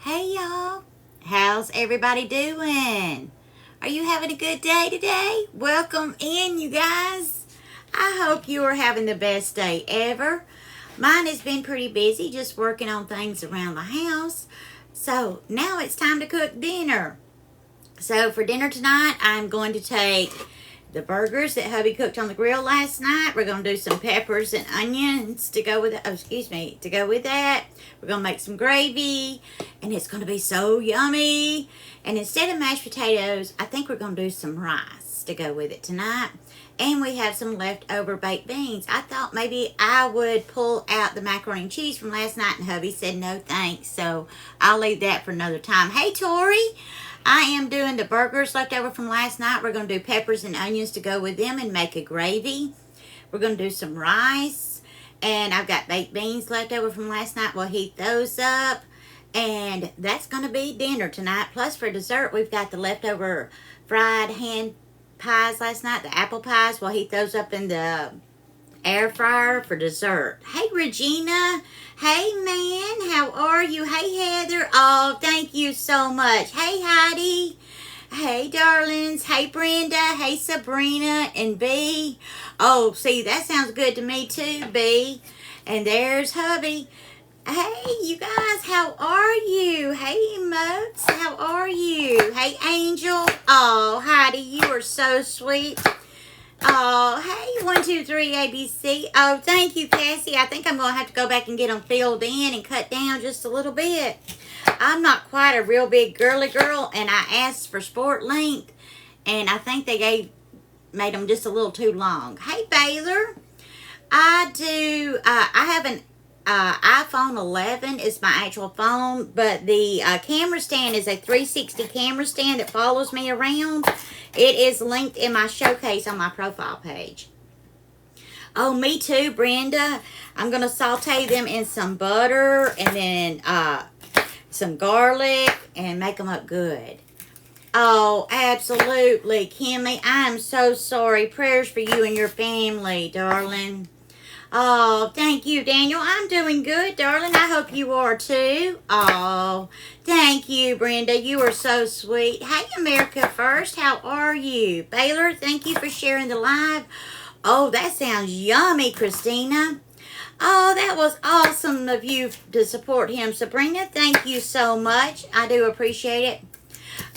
Hey y'all, how's everybody doing? Are you having a good day today? Welcome in, you guys. I hope you are having the best day ever. Mine has been pretty busy just working on things around the house. So now it's time to cook dinner. So for dinner tonight, I'm going to take the burgers that hubby cooked on the grill last night. We're going to do some peppers and onions to go with it. Oh, excuse me, to go with that. We're going to make some gravy, and it's going to be so yummy. And instead of mashed potatoes, I think we're going to do some rice to go with it tonight. And we have some leftover baked beans. I thought maybe I would pull out the macaroni and cheese from last night, and hubby said no thanks. So I'll leave that for another time. Hey, Tori. I am doing the burgers left over from last night. We're going to do peppers and onions to go with them and make a gravy. We're going to do some rice. And I've got baked beans left over from last night. We'll heat those up. And that's going to be dinner tonight. Plus for dessert, we've got the leftover fried hand pies last night. The apple pies. We'll heat those up in the air fryer for dessert. Hey, Regina. Hey, man. How are you? Hey, Heather. Oh, thank you so much. Hey, Heidi. Hey, darlings. Hey, Brenda. Hey, Sabrina and B. Oh, see, that sounds good to me too, B. And there's hubby. Hey, you guys, how are you? Hey, Moats, how are you? Hey, Angel. Oh, Heidi, you are so sweet. Oh, hey, 1, 2, 3, ABC. Oh, thank you, Cassie. I think I'm going to have to go back and get them filled in and cut down just a little bit. I'm not quite a real big girly girl, and I asked for sport length, and I think they made them just a little too long. Hey, Baylor. I have an iPhone 11 is my actual phone, but the camera stand is a 360 camera stand that follows me around. It is linked in my showcase on my profile page. Oh, me too, Brenda. I'm going to saute them in some butter and then some garlic and make them up good. Oh, absolutely, Kimmy. I am so sorry. Prayers for you and your family, darling. Oh, thank you, Daniel. I'm doing good, darling. I hope you are too. Oh, thank you, Brenda. You are so sweet. Hey, America First. How are you? Baylor, thank you for sharing the live. Oh, that sounds yummy, Christina. Oh, that was awesome of you to support him, Sabrina. Thank you so much. I do appreciate it.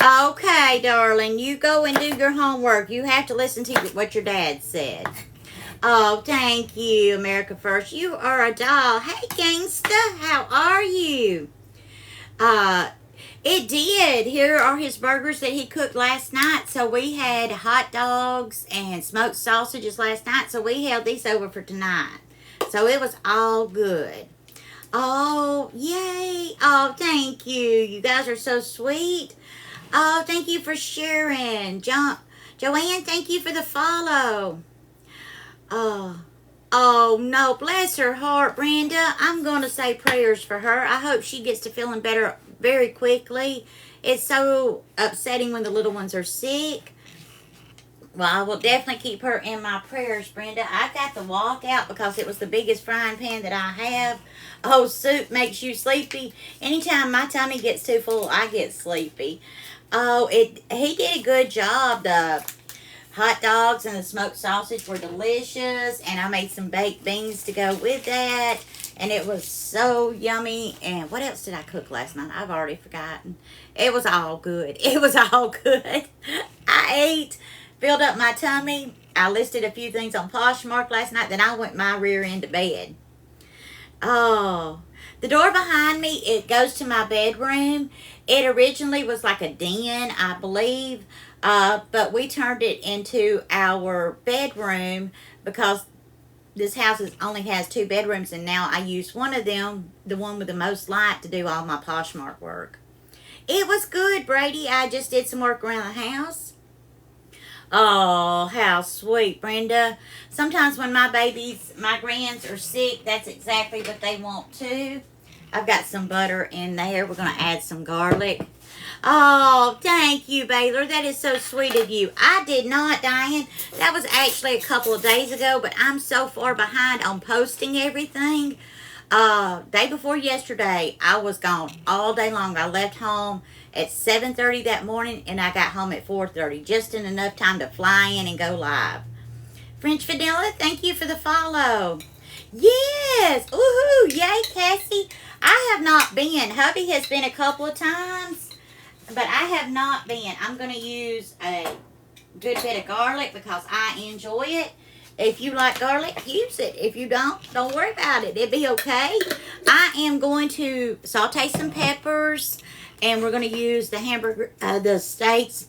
Okay, darling. You go and do your homework. You have to listen to what your dad said. Oh, thank you, America First. You are a doll. Hey, gangsta, how are you? It did. Here are his burgers that he cooked last night. So we had hot dogs and smoked sausages last night. So we held these over for tonight. So it was all good. Oh, yay. Oh, thank you. You guys are so sweet. Oh, thank you for sharing. Joanne, thank you for the follow. Oh, no, bless her heart, Brenda. I'm going to say prayers for her. I hope she gets to feeling better very quickly. It's so upsetting when the little ones are sick. Well, I will definitely keep her in my prayers, Brenda. I got the walkout because it was the biggest frying pan that I have. Oh, soup makes you sleepy. Anytime my tummy gets too full, I get sleepy. Oh, he did a good job. The hot dogs and the smoked sausage were delicious, and I made some baked beans to go with that, and it was so yummy. And what else did I cook last night? I've already forgotten. It was all good. It was all good. I ate, filled up my tummy. I listed a few things on Poshmark last night, then I went my rear end to bed. Oh, the door behind me, it goes to my bedroom. It originally was like a den, I believe. But we turned it into our bedroom because this house only has 2 bedrooms, and now I use one of them, the one with the most light, to do all my Poshmark work. It was good, Brady. I just did some work around the house. Oh, how sweet, Brenda. Sometimes when my grands are sick, that's exactly what they want too. I've got some butter in there. We're going to add some garlic. Oh, thank you, Baylor. That is so sweet of you. I did not, Diane. That was actually a couple of days ago, but I'm so far behind on posting everything. Day before yesterday, I was gone all day long. I left home at 7:30 that morning, and I got home at 4:30, just in enough time to fly in and go live. French Vanilla, thank you for the follow. Yes, woohoo, yay, Cassie. I have not been. Hubby has been a couple of times, but I have not been. I'm going to use a good bit of garlic because I enjoy it. If you like garlic, use it. If you don't worry about it. It'll be okay. I am going to saute some peppers, and we're going to use the hamburger steaks.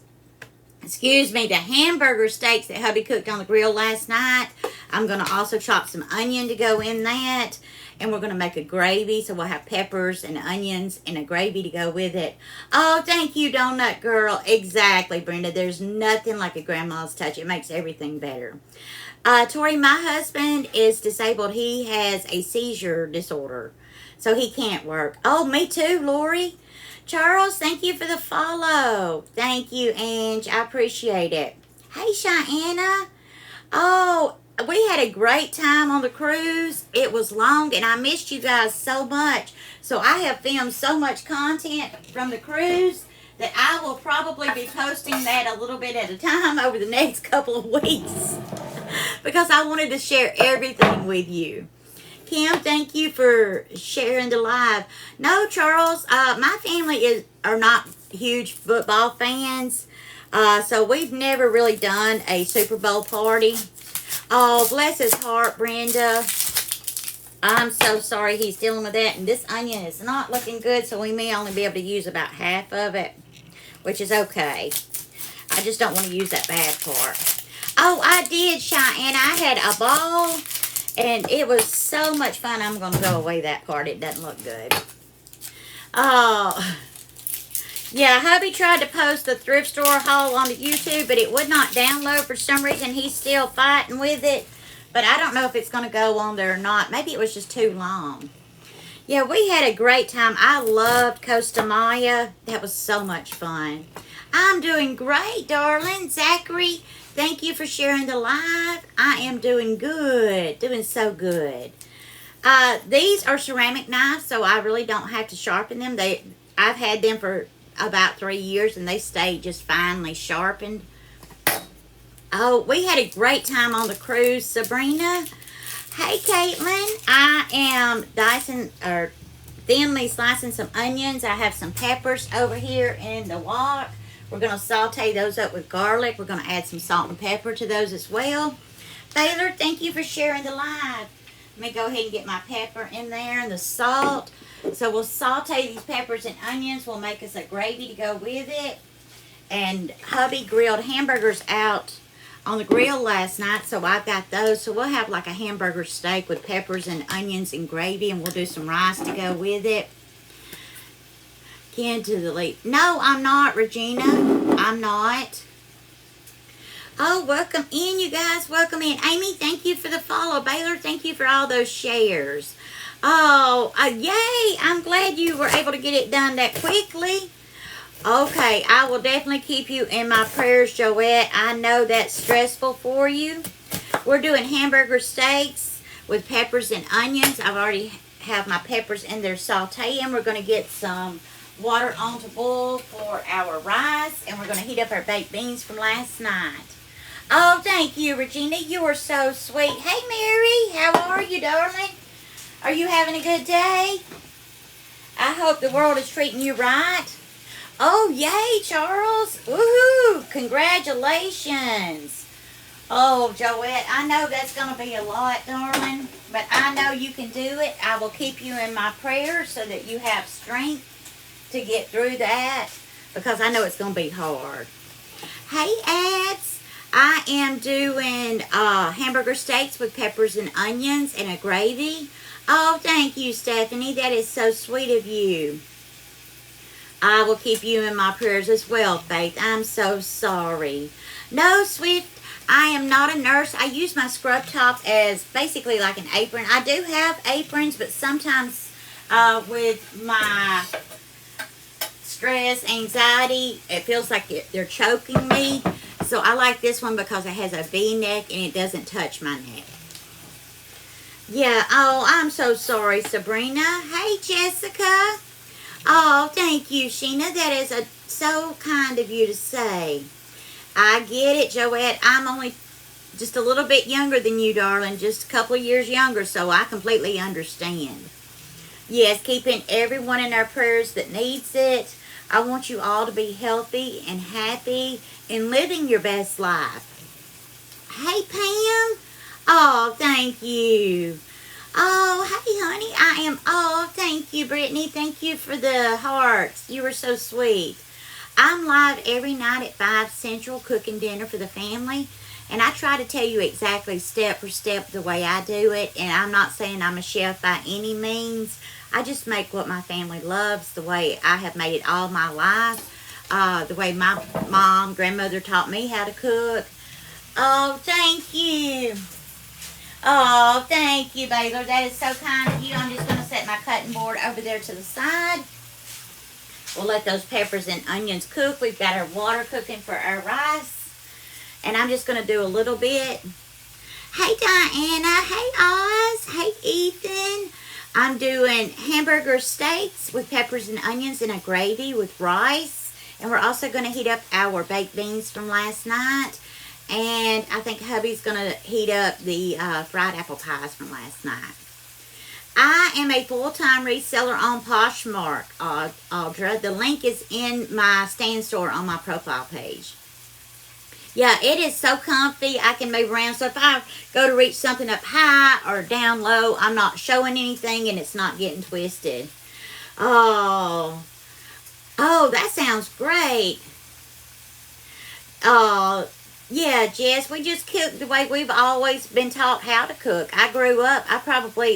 The hamburger steaks that hubby cooked on the grill last night. I'm going to also chop some onion to go in that. And we're going to make a gravy. So we'll have peppers and onions and a gravy to go with it. Oh, thank you, Donut Girl. Exactly, Brenda. There's nothing like a grandma's touch. It makes everything better. Tori, my husband is disabled. He has a seizure disorder, so he can't work. Oh, me too, Lori. Charles, thank you for the follow. Thank you, Ange. I appreciate it. Hey, Cheyenne. Oh, we had a great time on the cruise. It was long, and I missed you guys so much. So I have filmed so much content from the cruise that I will probably be posting that a little bit at a time over the next couple of weeks. Because I wanted to share everything with you. Kim, thank you for sharing the live. No, Charles, my family are not huge football fans. So we've never really done a Super Bowl party. Oh, bless his heart, Brenda. I'm so sorry he's dealing with that. And this onion is not looking good, so we may only be able to use about half of it, which is okay. I just don't want to use that bad part. Oh, I did, Cheyenne. I had a ball, and it was so much fun. I'm going to go away that part. It doesn't look good. Oh, yeah, hubby tried to post the thrift store haul on the YouTube, but it would not download for some reason. He's still fighting with it, but I don't know if it's going to go on there or not. Maybe it was just too long. Yeah, we had a great time. I loved Costa Maya. That was so much fun. I'm doing great, darling. Zachary, thank you for sharing the live. I am doing good. Doing so good. These are ceramic knives, so I really don't have to sharpen them. I've had them for about 3 years, and they stay just finely sharpened. Oh, we had a great time on the cruise, Sabrina. Hey, Caitlin. I am thinly slicing some onions. I have some peppers over here in the wok. We're going to saute those up with garlic. We're going to add some salt and pepper to those as well. Baylor, thank you for sharing the live. Let me go ahead and get my pepper in there and the salt. So we'll saute these peppers and onions. We'll make us a gravy to go with it. And hubby grilled hamburgers out on the grill last night, so I got those. So we'll have like a hamburger steak with peppers and onions and gravy, and we'll do some rice to go with it. Again to the lead. No, I'm not, Regina. I'm not. Oh, welcome in, you guys. Welcome in. Amy, thank you for the follow. Baylor, thank you for all those shares. Oh, yay. I'm glad you were able to get it done that quickly. Okay, I will definitely keep you in my prayers, Joette. I know that's stressful for you. We're doing hamburger steaks with peppers and onions. I've already have my peppers in there sauteing. We're going to get some water on to boil for our rice, and we're going to heat up our baked beans from last night. Oh, thank you, Regina. You are so sweet. Hey, Mary. How are you, darling? Are you having a good day? I hope the world is treating you right. Oh, yay, Charles. Woohoo. Congratulations. Oh, Joette, I know that's going to be a lot, darling, but I know you can do it. I will keep you in my prayers so that you have strength to get through that, because I know it's going to be hard. Hey, Abs. I am doing hamburger steaks with peppers and onions and a gravy. Oh, thank you, Stephanie. That is so sweet of you. I will keep you in my prayers as well, Faith. I'm so sorry. No, Swift, I am not a nurse. I use my scrub top as basically like an apron. I do have aprons, but sometimes with my stress, anxiety, it feels like they're choking me. So I like this one because it has a V-neck and it doesn't touch my neck. Yeah, oh, I'm so sorry, Sabrina. Hey, Jessica. Oh, thank you, Sheena. That is so kind of you to say. I get it, Joette. I'm only just a little bit younger than you, darling. Just a couple of years younger, so I completely understand. Yes, keeping everyone in our prayers that needs it. I want you all to be healthy and happy and living your best life. Hey, Pam. Oh, thank you. Oh, hey, honey. I am. Oh, thank you, Brittany. Thank you for the hearts. You were so sweet. I'm live every night at 5 Central cooking dinner for the family. And I try to tell you exactly step for step the way I do it. And I'm not saying I'm a chef by any means. I just make what my family loves the way I have made it all my life. The way my mom, grandmother taught me how to cook. Oh, thank you. Oh, thank you, Baylor. That is so kind of you. I'm just going to set my cutting board over there to the side. We'll let those peppers and onions cook. We've got our water cooking for our rice. And I'm just going to do a little bit. Hey, Diana. Hey, Oz. Hey, Ethan. I'm doing hamburger steaks with peppers and onions and a gravy with rice. And we're also going to heat up our baked beans from last night. And I think hubby's going to heat up the fried apple pies from last night. I am a full-time reseller on Poshmark, Audra. The link is in my stand store on my profile page. Yeah, it is so comfy. I can move around. So if I go to reach something up high or down low, I'm not showing anything and it's not getting twisted. Oh, that sounds great. Oh, yeah, Jess, we just cook the way we've always been taught how to cook. I grew up,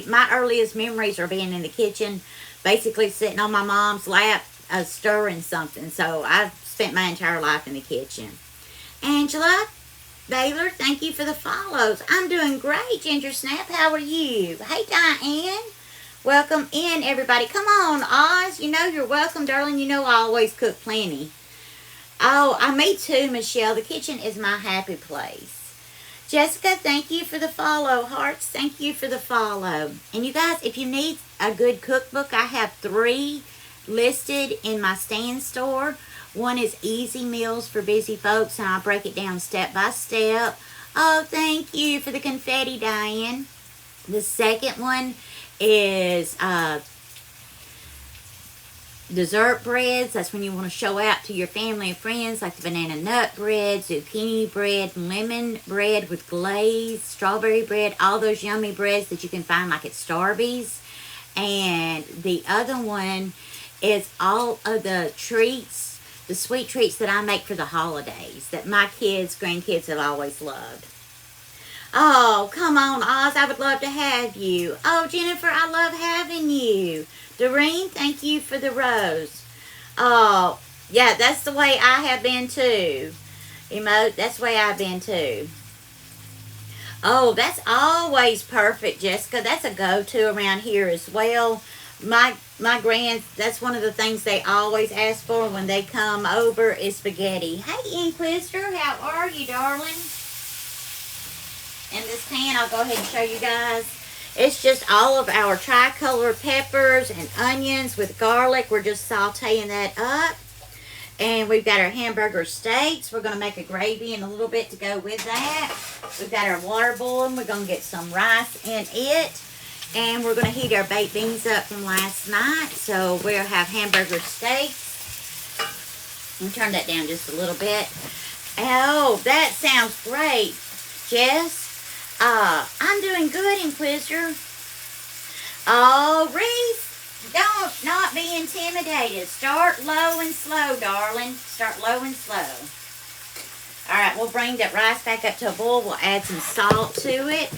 my earliest memories are being in the kitchen, basically sitting on my mom's lap, stirring something. So I've spent my entire life in the kitchen. Angela, Baylor, thank you for the follows. I'm doing great, Ginger Snap. How are you? Hey, Diane. Welcome in, everybody. Come on, Oz. You know you're welcome, darling. You know I always cook plenty. Oh, me too, Michelle. The kitchen is my happy place. Jessica, thank you for the follow. Hearts, thank you for the follow. And you guys, if you need a good cookbook, I have 3 listed in my stand store. One is Easy Meals for Busy Folks, and I'll break it down step by step. Oh, thank you for the confetti, Diane. The second one is dessert breads. That's when you want to show out to your family and friends, like the banana nut bread, zucchini bread, lemon bread with glaze, strawberry bread, all those yummy breads that you can find like at Starbucks. And the other one is all of the treats, the sweet treats that I make for the holidays that my kids, grandkids have always loved. Oh, come on, Oz. I would love to have you. Oh, Jennifer, I love having you. Doreen, thank you for the rose. Oh, yeah, that's the way I have been too. Emote, that's the way I've been too. Oh, that's always perfect, Jessica. That's a go-to around here as well. My grands, that's one of the things they always ask for when they come over is spaghetti. Hey, Inquisitor, how are you, darling? In this pan, I'll go ahead and show you guys. It's just all of our tricolor peppers and onions with garlic. We're just sauteing that up. And we've got our hamburger steaks. We're going to make a gravy in a little bit to go with that. We've got our water boiling. We're going to get some rice in it. And we're going to heat our baked beans up from last night. So we'll have hamburger steaks. Let me turn that down just a little bit. Oh, that sounds great, Jess. I'm doing good, Inquisitor. Oh, Reese, don't not be intimidated. Start low and slow, darling. Start low and slow. All right, we'll bring that rice back up to a boil. We'll add some salt to it.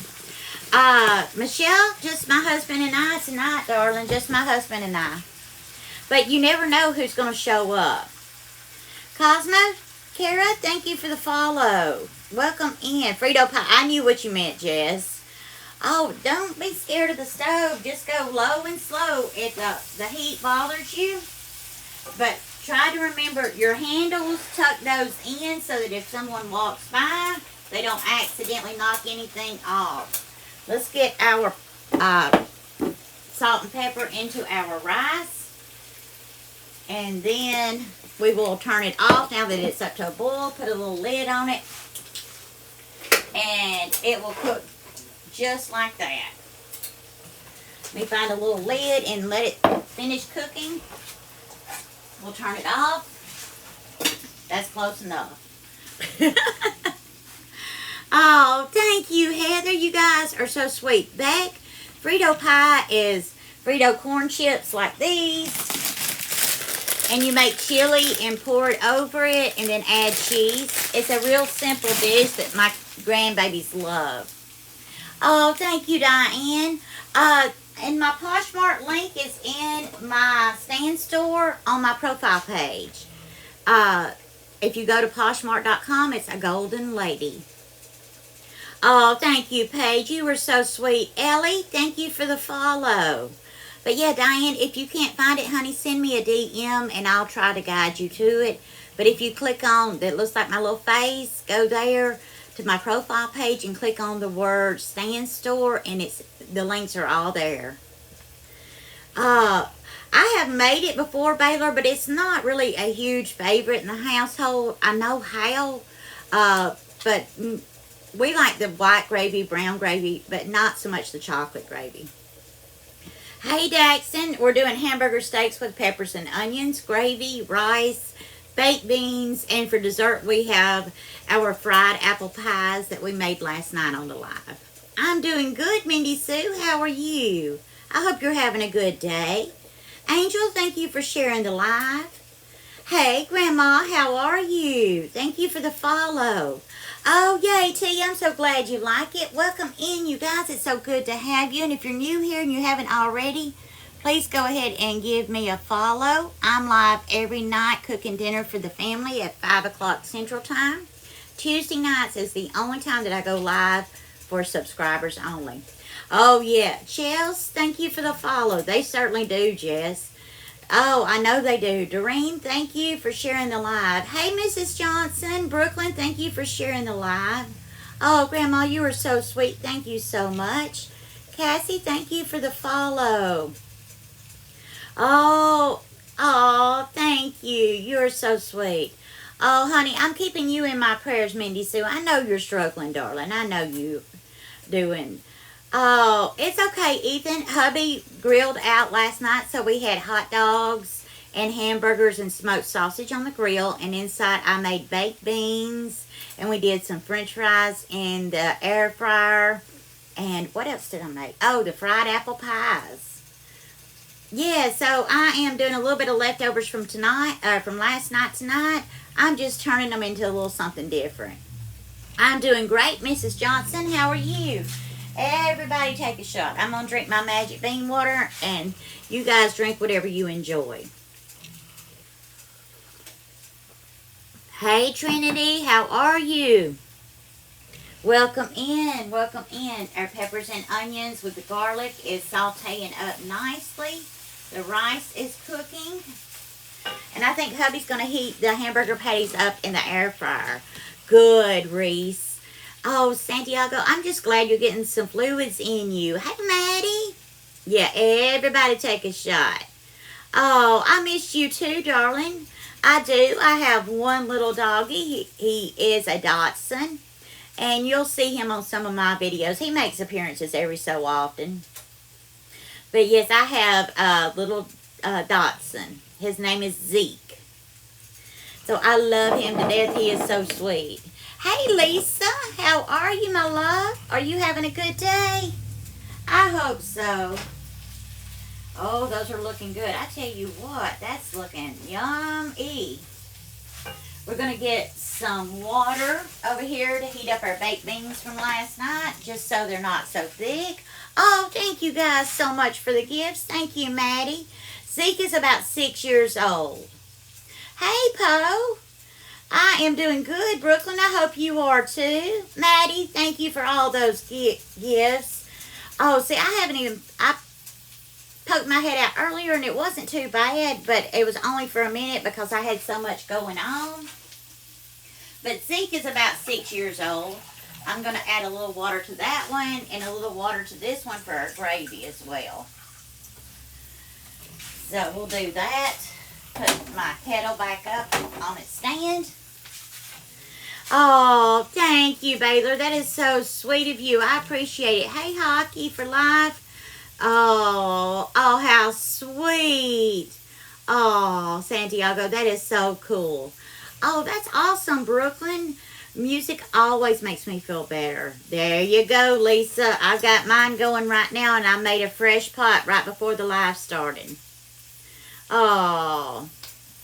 Michelle, just my husband and I tonight, darling. Just my husband and I. But you never know who's going to show up. Cosmo, Kara, thank you for the follow. Welcome in. Frito pie. I knew what you meant, Jess. Oh, don't be scared of the stove. Just go low and slow if the heat bothers you. But try to remember your handles, tuck those in so that if someone walks by, they don't accidentally knock anything off. Let's get our salt and pepper into our rice. And then we will turn it off now that it's up to a boil. Put a little lid on it. And it will cook just like that. Let me find a little lid and let it finish cooking. We'll turn it off. That's close enough. Oh, thank you, Heather. You guys are so sweet. Beck, Frito pie is Frito corn chips like these. And you make chili and pour it over it and then add cheese. It's a real simple dish that my grandbabies love. Oh, thank you, Diane. And my Poshmark link is in my stand store on my profile page. If you go to Poshmark.com, it's a golden lady. Oh, thank you, Paige. You were so sweet. Ellie, thank you for the follow. But yeah, Diane, if you can't find it, honey, send me a DM and I'll try to guide you to it. But if you click on that looks like my little face, go there to my profile page and click on the word stand store and the links are all there. I have made it before, Baylor, but it's not really a huge favorite in the household. I know how, but we like the white gravy, brown gravy, but not so much the chocolate gravy. Hey, Daxton, we're doing hamburger steaks with peppers and onions, gravy, rice, baked beans, and for dessert we have our fried apple pies that we made last night on the live. I'm doing good, Mindy Sue. How are you? I hope you're having a good day. Angel, thank you for sharing the live. Hey, Grandma, how are you? Thank you for the follow. Oh, yay, T, I'm so glad you like it. Welcome in, you guys. It's so good to have you. And if you're new here and you haven't already, please go ahead and give me a follow. I'm live every night cooking dinner for the family at 5 o'clock Central Time. Tuesday nights is the only time that I go live for subscribers only. Oh, yeah. Chels, thank you for the follow. They certainly do, Jess. Oh, I know they do. Doreen, thank you for sharing the live. Hey, Mrs. Johnson. Brooklyn, thank you for sharing the live. Oh, Grandma, you are so sweet. Thank you so much. Cassie, thank you for the follow. Oh, thank you. You're so sweet. Oh, honey, I'm keeping you in my prayers, Mindy Sue. I know you're struggling, darling. I know you doing. Oh, it's okay, Ethan. Hubby grilled out last night, so we had hot dogs and hamburgers and smoked sausage on the grill. And inside, I made baked beans, and we did some french fries in the air fryer. And what else did I make? Oh, the fried apple pies. Yeah, so I am doing a little bit of leftovers from last night tonight. I'm just turning them into a little something different. I'm doing great, Mrs. Johnson. How are you? Everybody take a shot. I'm going to drink my magic bean water, and you guys drink whatever you enjoy. Hey, Trinity, how are you? Welcome in, welcome in. Our peppers and onions with the garlic is sauteing up nicely. The rice is cooking. And I think hubby's going to heat the hamburger patties up in the air fryer. Good, Reese. Oh, Santiago, I'm just glad you're getting some fluids in you. Hey, Maddie. Yeah, everybody take a shot. Oh, I miss you too, darling. I do. I have one little doggy. He is a Dachshund. And you'll see him on some of my videos. He makes appearances every so often. But yes, I have a little Dachshund. His name is Zeke. So I love him to death. He is so sweet. Hey, Lisa. How are you, my love? Are you having a good day? I hope so. Oh, those are looking good. I tell you what, that's looking yummy. We're going to get some water over here to heat up our baked beans from last night, just so they're not so thick. Oh, thank you guys so much for the gifts. Thank you, Maddie. Zeke is about 6 years old. Hey, Poe. I am doing good, Brooklyn. I hope you are too. Maddie, thank you for all those gifts. Oh, see, I poked my head out earlier and it wasn't too bad, but it was only for a minute because I had so much going on. But Zeke is about 6 years old. I'm going to add a little water to that one and a little water to this one for our gravy as well. So we'll do that. Put my kettle back up on its stand. Oh, thank you, Baylor. That is so sweet of you. I appreciate it. Hey, Hockey for life. Oh, how sweet. Oh, Santiago, that is so cool. Oh, that's awesome, Brooklyn. Music always makes me feel better. There you go, Lisa. I've got mine going right now, and I made a fresh pot right before the live started. Oh,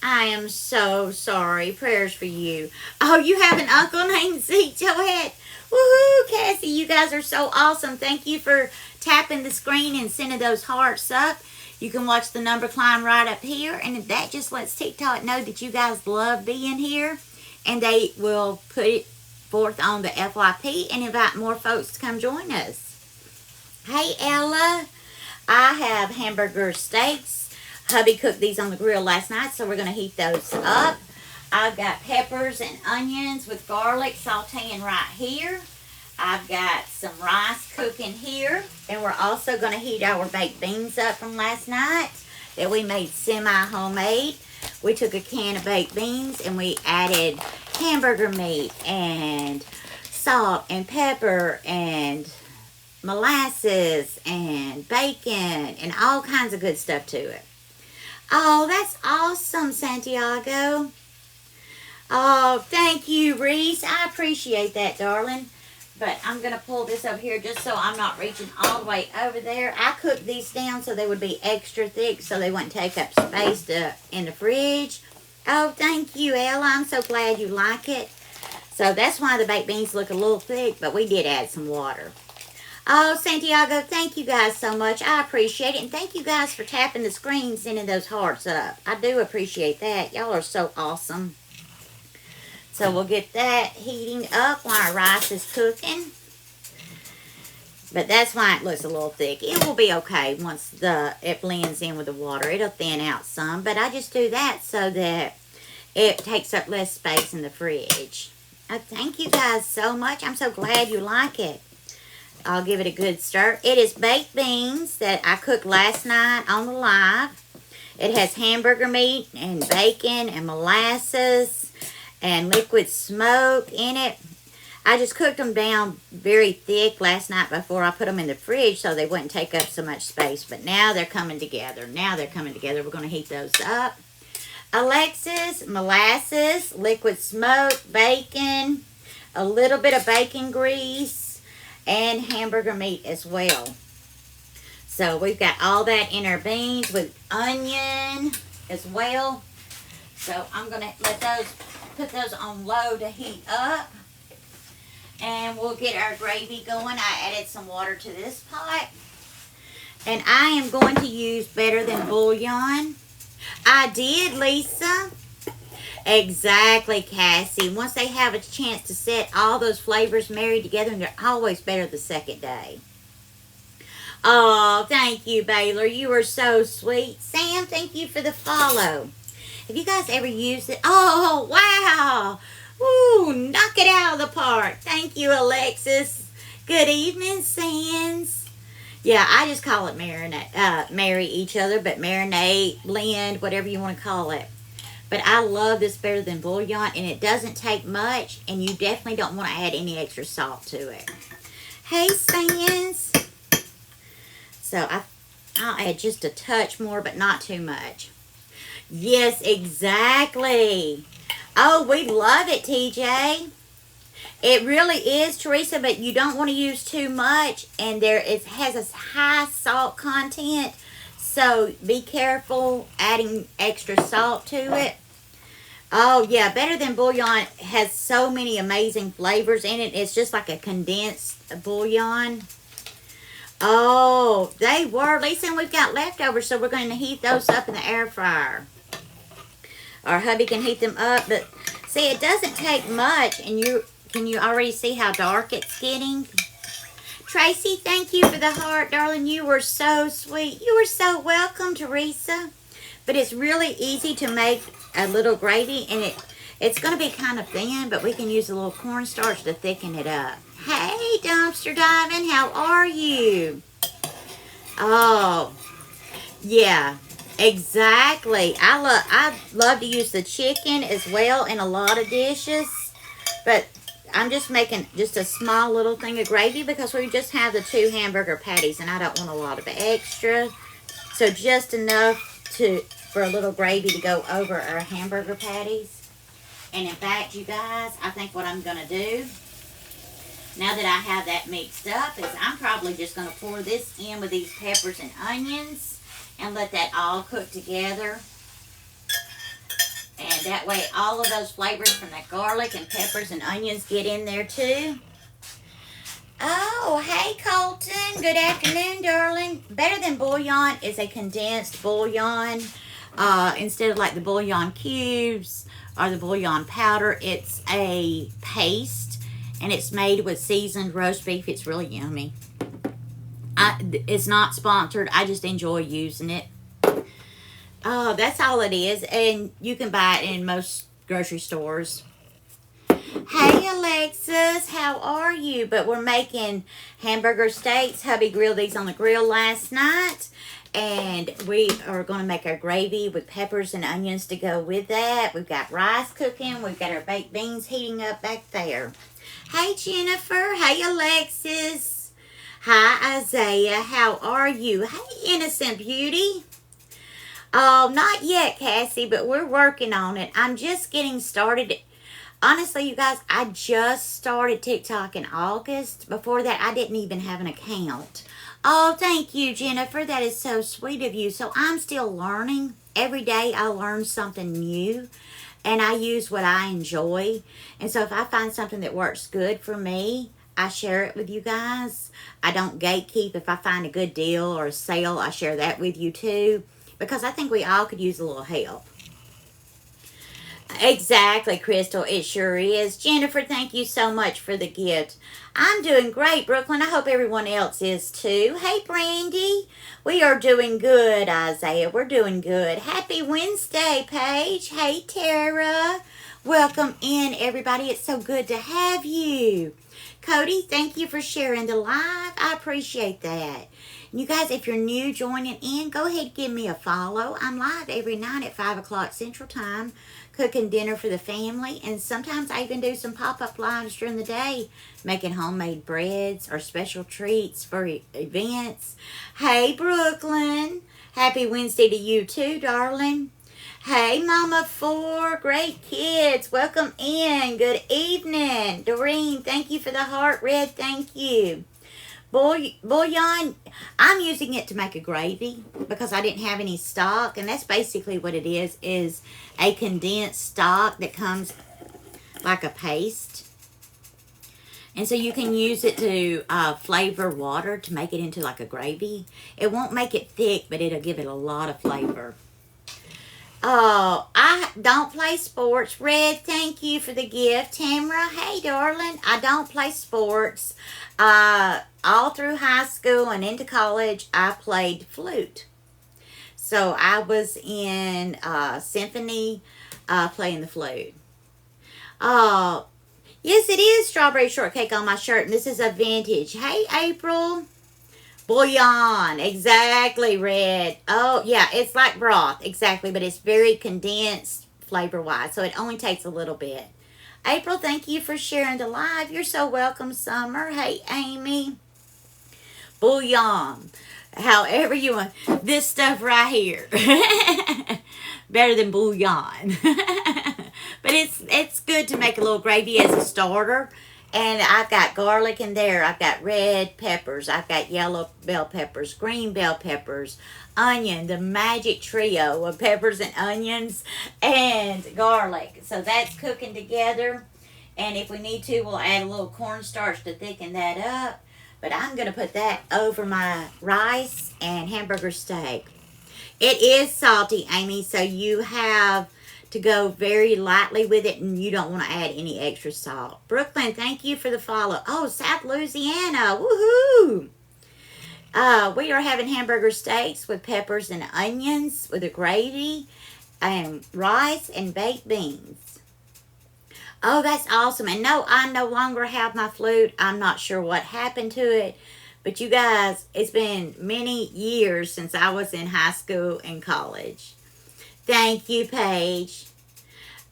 I am so sorry. Prayers for you. Oh, you have an uncle named Zeke Joette. Woohoo, Cassie. You guys are so awesome. Thank you for tapping the screen and sending those hearts up. You can watch the number climb right up here. And that just lets TikTok know that you guys love being here. And they will put it forth on the FYP and invite more folks to come join us. Hey, Ella. I have hamburger steaks. Hubby cooked these on the grill last night, so we're going to heat those up. I've got peppers and onions with garlic sauteing right here. I've got some rice cooking here. And we're also going to heat our baked beans up from last night that we made semi-homemade. We took a can of baked beans and we added hamburger meat and salt and pepper and molasses and bacon and all kinds of good stuff to it. Oh, that's awesome, Santiago. Oh, thank you, Reese. I appreciate that, darling. But I'm going to pull this over here just so I'm not reaching all the way over there. I cooked these down so they would be extra thick so they wouldn't take up space in the fridge. Oh, thank you, Ella. I'm so glad you like it. So that's why the baked beans look a little thick, but we did add some water. Oh, Santiago, thank you guys so much. I appreciate it. And thank you guys for tapping the screen, sending those hearts up. I do appreciate that. Y'all are so awesome. So we'll get that heating up while our rice is cooking. But that's why it looks a little thick. It will be okay once it blends in with the water. It'll thin out some. But I just do that so that it takes up less space in the fridge. Thank you guys so much. I'm so glad you like it. I'll give it a good stir. It is baked beans that I cooked last night on the live. It has hamburger meat and bacon and molasses and liquid smoke in it. I just cooked them down very thick last night before I put them in the fridge so they wouldn't take up so much space. But now they're coming together. We're going to heat those up. Alexis, molasses, liquid smoke, bacon, a little bit of bacon grease, and hamburger meat as well. So we've got all that in our beans with onion as well. So I'm going to put those on low to heat up. And we'll get our gravy going. I added some water to this pot. And I am going to use Better Than Bouillon. I did, Lisa. Exactly, Cassie. Once they have a chance to set all those flavors married together, and they're always better the second day. Oh, thank you, Baylor. You are so sweet. Sam, thank you for the follow. Have you guys ever used it? Oh, wow. Ooh, knock it out of the park. Thank you, Alexis. Good evening, Sands. Yeah, I just call it marry each other, but marinate, blend, whatever you want to call it. But I love this Better Than Bouillon, and it doesn't take much, and you definitely don't want to add any extra salt to it. Hey, Sands. So I'll add just a touch more, but not too much. Yes, exactly. Oh, we love it, TJ. It really is, Teresa, but you don't want to use too much, and it has a high salt content. So be careful adding extra salt to it. Oh, yeah. Better Than Bouillon has so many amazing flavors in it. It's just like a condensed bouillon. Oh, they were. Lisa, and we've got leftovers, so we're going to heat those up in the air fryer. Our hubby can heat them up. But see, it doesn't take much. And can you already see how dark it's getting? Tracy, thank you for the heart, darling. You were so sweet. You were so welcome, Teresa. But it's really easy to make a little gravy, and it's going to be kind of thin, but we can use a little cornstarch to thicken it up. Hey, Dumpster Diving, how are you? Oh, yeah, exactly. I love to use the chicken as well in a lot of dishes, but I'm just making just a small little thing of gravy because we just have the 2 hamburger patties and I don't want a lot of extra. So just enough for a little gravy to go over our hamburger patties. And in fact, you guys, I think what I'm going to do, now that I have that mixed up, is I'm probably just going to pour this in with these peppers and onions and let that all cook together. And that way all of those flavors from that garlic and peppers and onions get in there too. Oh, hey Colton. Good afternoon, darling. Better Than Bouillon is a condensed bouillon. Instead of like the bouillon cubes or the bouillon powder, it's a paste and it's made with seasoned roast beef. It's really yummy. It's not sponsored. I just enjoy using it. Oh, that's all it is. And you can buy it in most grocery stores. Hey, Alexis, how are you? But we're making hamburger steaks. Hubby grilled these on the grill last night. And we are going to make our gravy with peppers and onions to go with that. We've got rice cooking. We've got our baked beans heating up back there. Hey, Jennifer. Hey, Alexis. Hi, Isaiah. How are you? Hey, Innocent Beauty. Oh, not yet, Cassie, but we're working on it. I'm just getting started. Honestly, you guys, I just started TikTok in August. Before that, I didn't even have an account. Oh, thank you, Jennifer. That is so sweet of you. So I'm still learning. Every day I learn something new, and I use what I enjoy. And so if I find something that works good for me, I share it with you guys. I don't gatekeep. If I find a good deal or a sale, I share that with you too, because I think we all could use a little help. Exactly, Crystal. It sure is. Jennifer, thank you so much for the gift. I'm doing great, Brooklyn. I hope everyone else is too. Hey, Brandy. We are doing good, Isaiah. We're doing good. Happy Wednesday, Paige. Hey, Tara. Welcome in, everybody. It's so good to have you. Cody, thank you for sharing the live. I appreciate that. And you guys, if you're new joining in, go ahead and give me a follow. I'm live every night at 5 o'clock Central Time, cooking dinner for the family, and sometimes I even do some pop-up lives during the day, making homemade breads or special treats for events. Hey, Brooklyn. Happy Wednesday to you too, darling. Hey, Mama 4. Great kids. Welcome in. Good evening. Doreen, thank you for the heart red. Thank you. Bouillon, I'm using it to make a gravy because I didn't have any stock, and that's basically what it is a condensed stock that comes like a paste. And so you can use it to flavor water to make it into like a gravy. It won't make it thick, but it'll give it a lot of flavor. Oh, I don't play sports. Red, thank you for the gift. Tamara, hey, darling. I don't play sports. All through high school and into college, I played flute. So I was in symphony playing the flute. Oh, yes, it is strawberry shortcake on my shirt, and this is a vintage. Hey, April. Bouillon, exactly, Red. Oh, yeah, it's like broth, exactly, but it's very condensed flavor-wise, so it only takes a little bit. April, thank you for sharing the live. You're so welcome, Summer. Hey, Amy. Bouillon, however you want. This stuff right here. Better than bouillon. But it's good to make a little gravy as a starter. And I've got garlic in there. I've got red peppers. I've got yellow bell peppers, green bell peppers, onion, the magic trio of peppers and onions and garlic. So that's cooking together. And if we need to, we'll add a little cornstarch to thicken that up. But I'm going to put that over my rice and hamburger steak. It is salty, Amy, so you have to go very lightly with it, and you don't want to add any extra salt. Brooklyn, thank you for the follow. Oh, South Louisiana, woohoo! We are having hamburger steaks with peppers and onions with a gravy and rice and baked beans. Oh, that's awesome. And no, I no longer have my flute. I'm not sure what happened to it. But you guys, it's been many years since I was in high school and college. Thank you, Paige.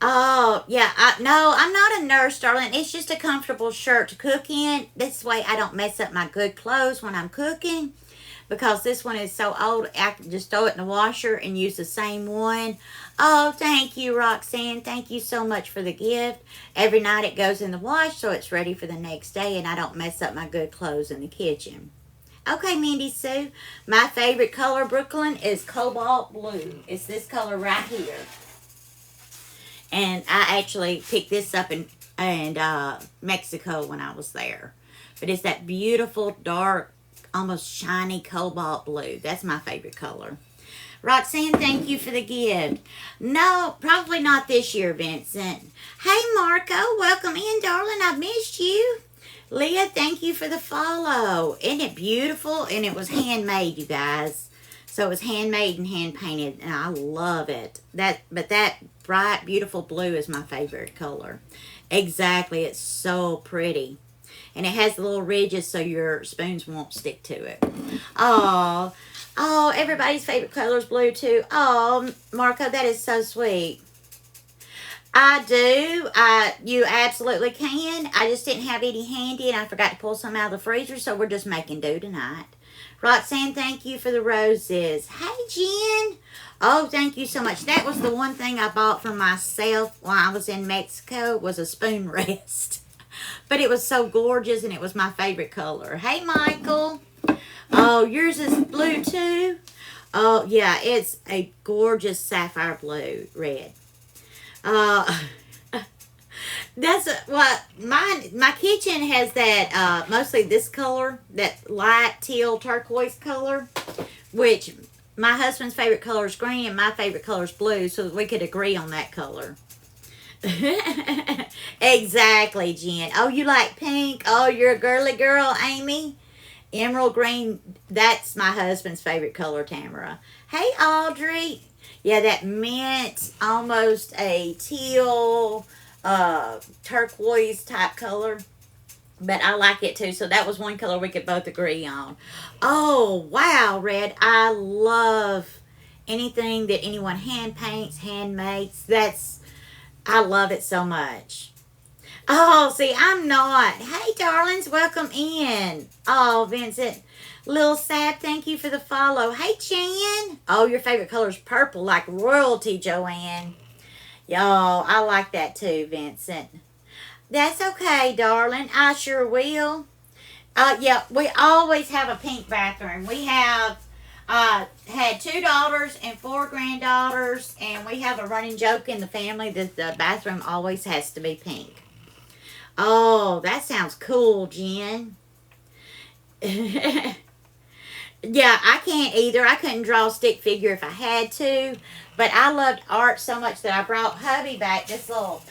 Oh, yeah. No, I'm not a nurse, darling. It's just a comfortable shirt to cook in. This way I don't mess up my good clothes when I'm cooking. Because this one is so old, I can just throw it in the washer and use the same one. Oh, thank you, Roxanne. Thank you so much for the gift. Every night it goes in the wash so it's ready for the next day and I don't mess up my good clothes in the kitchen. Okay, Mindy Sue. My favorite color, Brooklyn, is cobalt blue. It's this color right here. And I actually picked this up in Mexico when I was there. But it's that beautiful, dark, almost shiny cobalt blue. That's my favorite color. Roxanne, thank you for the gift. No, probably not this year, Vincent. Hey, Marco, welcome in, darling. I missed you. Leah, thank you for the follow. Isn't it beautiful? And it was handmade, you guys. So it was handmade and hand painted, and I love it. But that bright, beautiful blue is my favorite color. Exactly, it's so pretty. And it has the little ridges so your spoons won't stick to it. Oh, everybody's favorite color is blue too. Oh, Marco, that is so sweet. I do. You absolutely can. I just didn't have any handy and I forgot to pull some out of the freezer, so we're just making do tonight. Roxanne, thank you for the roses. Hey, Jen. Oh, thank you so much. That was the one thing I bought for myself while I was in Mexico was a spoon rest. But it was so gorgeous and it was my favorite color. Hey, Michael. Oh, yours is blue too? Oh, yeah, it's a gorgeous sapphire blue red. That's what my kitchen has that mostly this color, that light teal turquoise color, which my husband's favorite color is green and my favorite color is blue, so we could agree on that color. Exactly, Jen. Oh, you like pink? Oh, you're a girly girl, Amy. Emerald green, that's my husband's favorite color, Tamara. Hey, Audrey. Yeah, that mint, almost a teal, turquoise type color. But I like it too. So that was one color we could both agree on. Oh, wow, Red. I love anything that anyone hand paints, hand makes. I love it so much. Oh, see, I'm not. Hey, darlings, welcome in. Oh, Vincent. Lil Sap, thank you for the follow. Hey, Jan. Oh, your favorite color is purple, like royalty, Joanne. Y'all, I like that too, Vincent. That's okay, darling. I sure will. Yeah, we always have a pink bathroom. We have had 2 daughters and 4 granddaughters, and we have a running joke in the family that the bathroom always has to be pink. Oh, that sounds cool, Jen. Yeah, I can't either. I couldn't draw a stick figure if I had to. But I loved art so much that I brought hubby back this little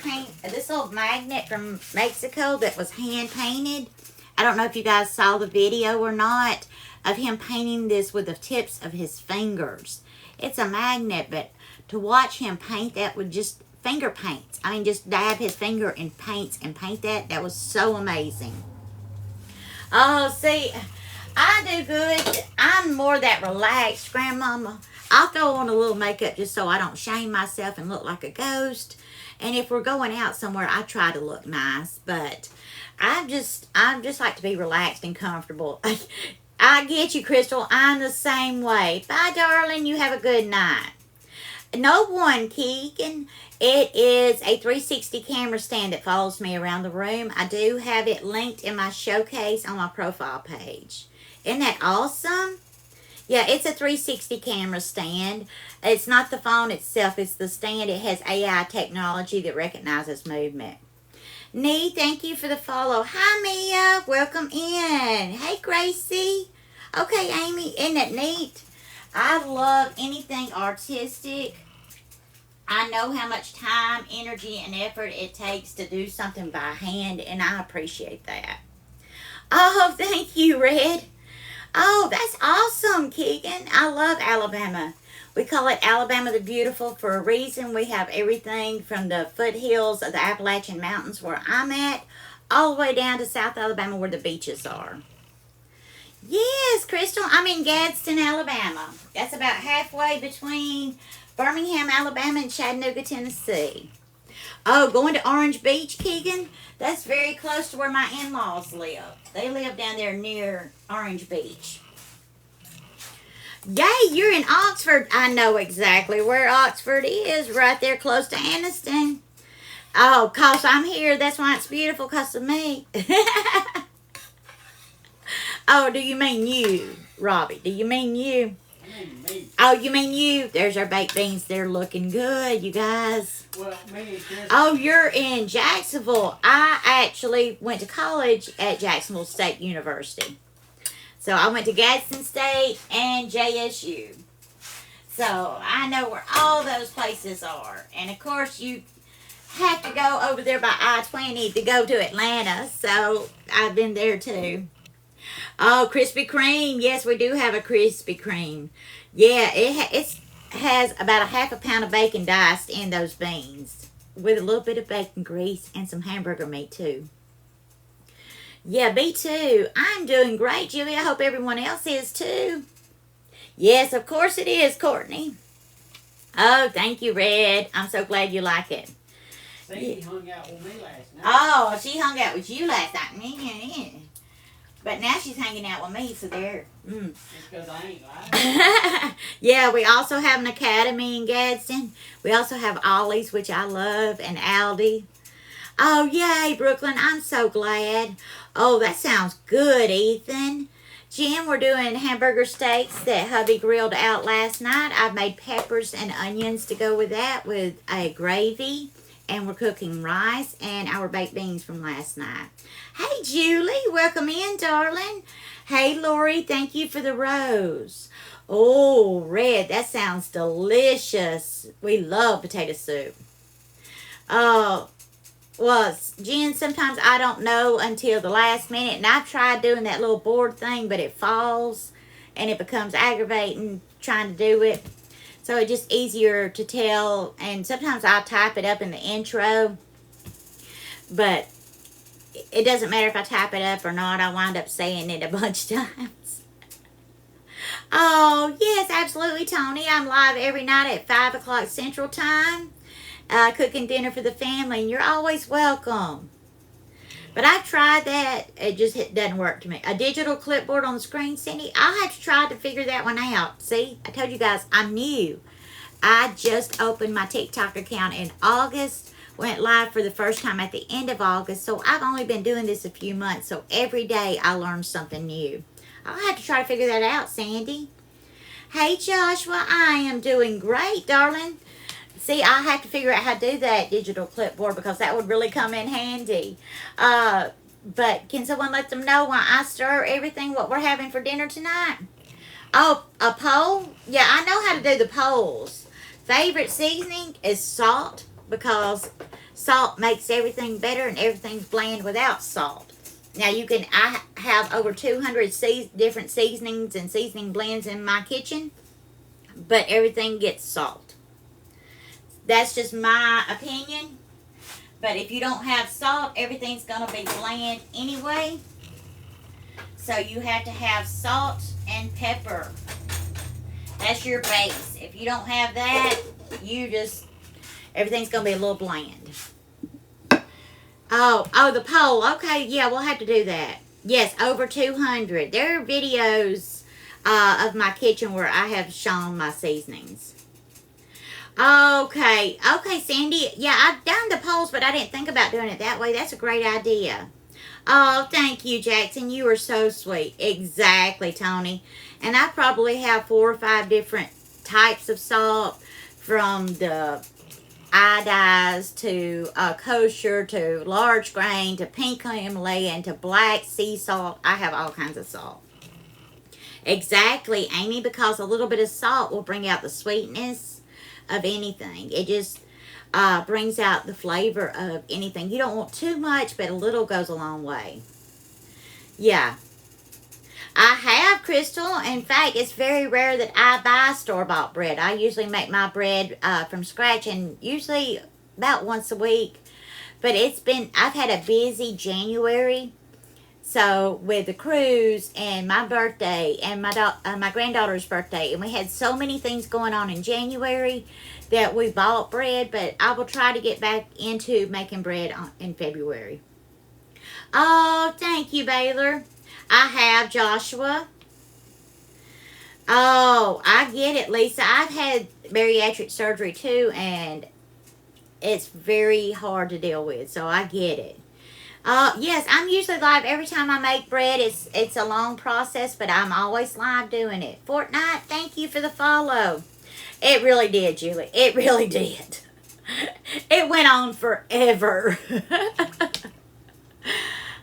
magnet from Mexico that was hand painted. I don't know if you guys saw the video or not of him painting this with the tips of his fingers. It's a magnet, but to watch him paint that with just finger paints. I mean, just dab his finger and paint that. That was so amazing. Oh, see, I do good. I'm more that relaxed grandmama. I'll throw on a little makeup just so I don't shame myself and look like a ghost. And if we're going out somewhere, I try to look nice. But I just like to be relaxed and comfortable. I get you, Crystal. I'm the same way. Bye, darling. You have a good night. No one, Keegan. It is a 360 camera stand that follows me around the room. I do have it linked in my showcase on my profile page. Isn't that awesome? Yeah, it's a 360 camera stand. It's not the phone itself. It's the stand. It has AI technology that recognizes movement. Nee, thank you for the follow. Hi, Mia. Welcome in. Hey, Gracie. Okay, Amy, isn't it neat? I love anything artistic. I know how much time, energy, and effort it takes to do something by hand, and I appreciate that. Oh, thank you, Red. Oh, that's awesome, Keegan. I love Alabama. We call it Alabama the Beautiful for a reason. We have everything from the foothills of the Appalachian Mountains where I'm at, all the way down to South Alabama where the beaches are. Yes, Crystal, I'm in Gadsden, Alabama. That's about halfway between Birmingham, Alabama and Chattanooga, Tennessee. Oh, going to Orange Beach, Keegan? That's very close to where my in-laws live. They live down there near Orange Beach. Yay, you're in Oxford. I know exactly where Oxford is, right there close to Anniston. Oh, cause I'm here. That's why it's beautiful, cause of me. Oh, do you mean you, Robbie? Do you mean you? I mean me. Oh, you mean you? There's our baked beans. They're looking good, you guys. Well, me just... Oh, you're in Jacksonville. I actually went to college at Jacksonville State University. So I went to Gadsden State and JSU. So I know where all those places are. And of course you have to go over there by I-20 to go to Atlanta. So I've been there too. Oh, Krispy Kreme. Yes, we do have a Krispy Kreme. Yeah, it has about a half a pound of bacon diced in those beans. With a little bit of bacon grease and some hamburger meat too. Yeah, me too. I'm doing great, Julie. I hope everyone else is too. Yes, of course it is, Courtney. Oh, thank you, Red. I'm so glad you like it. Sadie hung out with me last night. Oh, she hung out with you last night. But now she's hanging out with me, so there. Just because I ain't lying. Yeah, we also have an Academy in Gadsden. We also have Ollie's, which I love, and Aldi. Oh, yay, Brooklyn. I'm so glad. Oh, that sounds good, Ethan. Jim, we're doing hamburger steaks that hubby grilled out last night. I've made peppers and onions to go with that with a gravy. And we're cooking rice and our baked beans from last night. Hey, Julie. Welcome in, darling. Hey, Lori. Thank you for the rose. Oh, Red. That sounds delicious. We love potato soup. Oh, well, Jen, sometimes I don't know until the last minute. And I've tried doing that little board thing, but it falls. And it becomes aggravating trying to do it. So it's just easier to tell. And sometimes I'll type it up in the intro. But it doesn't matter if I type it up or not. I wind up saying it a bunch of times. Oh, yes, absolutely, Tony. I'm live every night at 5 o'clock Central Time. Cooking dinner for the family. And you're always welcome. But I've tried that. It just doesn't work to me. A digital clipboard on the screen, Cindy. I'll have to try to figure that one out. See, I told you guys I'm new. I just opened my TikTok account in August. Went live for the first time at the end of August. So I've only been doing this a few months. So every day I learn something new. I'll have to try to figure that out, Sandy. Hey, Joshua. I am doing great, darling. See, I have to figure out how to do that digital clipboard because that would really come in handy. But can someone let them know while I stir everything what we're having for dinner tonight? Oh, a poll? Yeah, I know how to do the polls. Favorite seasoning is salt because salt makes everything better and everything's bland without salt. Now, I have over 200 different seasonings and seasoning blends in my kitchen, but everything gets salt. That's just my opinion. But if you don't have salt, everything's going to be bland anyway. So you have to have salt and pepper. That's your base. If you don't have that, everything's going to be a little bland. Oh, the poll. Okay, yeah, we'll have to do that. Yes, over 200. There are videos of my kitchen where I have shown my seasonings. Okay, Sandy. Yeah, I've done the polls, but I didn't think about doing it that way. That's a great idea. Oh, thank you, Jackson. You are so sweet. Exactly, Tony. And I probably have 4 or 5 different types of salt, from the iodized to kosher to large grain to pink Himalayan to black sea salt. I have all kinds of salt. Exactly, Amy, because a little bit of salt will bring out the sweetness of anything. It just brings out the flavor of anything. You don't want too much, but a little goes a long way. Yeah. I have, Crystal. In fact, it's very rare that I buy store-bought bread. I usually make my bread from scratch, and usually about once a week. But I've had a busy January. So with the cruise and my birthday and my granddaughter's birthday, and we had so many things going on in January that we bought bread. But I will try to get back into making bread in February. Oh, thank you, Baylor. I have, Joshua. Oh, I get it, Lisa. I've had bariatric surgery too, and it's very hard to deal with, so I get it. Yes, I'm usually live every time I make bread. It's a long process, but I'm always live doing it. Fortnite, thank you for the follow. It really did, Julie. It really did. It went on forever.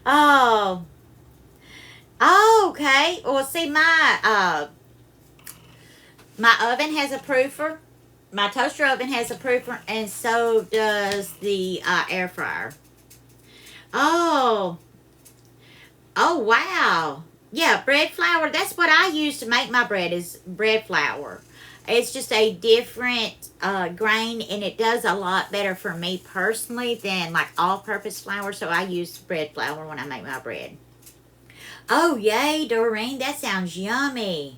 Oh. Oh, okay. Well, see, my oven has a proofer. My toaster oven has a proofer, and so does the air fryer. Oh. Oh, wow. Yeah, bread flour. That's what I use to make my bread, is bread flour. It's just a different grain, and it does a lot better for me personally than like all-purpose flour. So I use bread flour when I make my bread. Oh, yay, Doreen. That sounds yummy.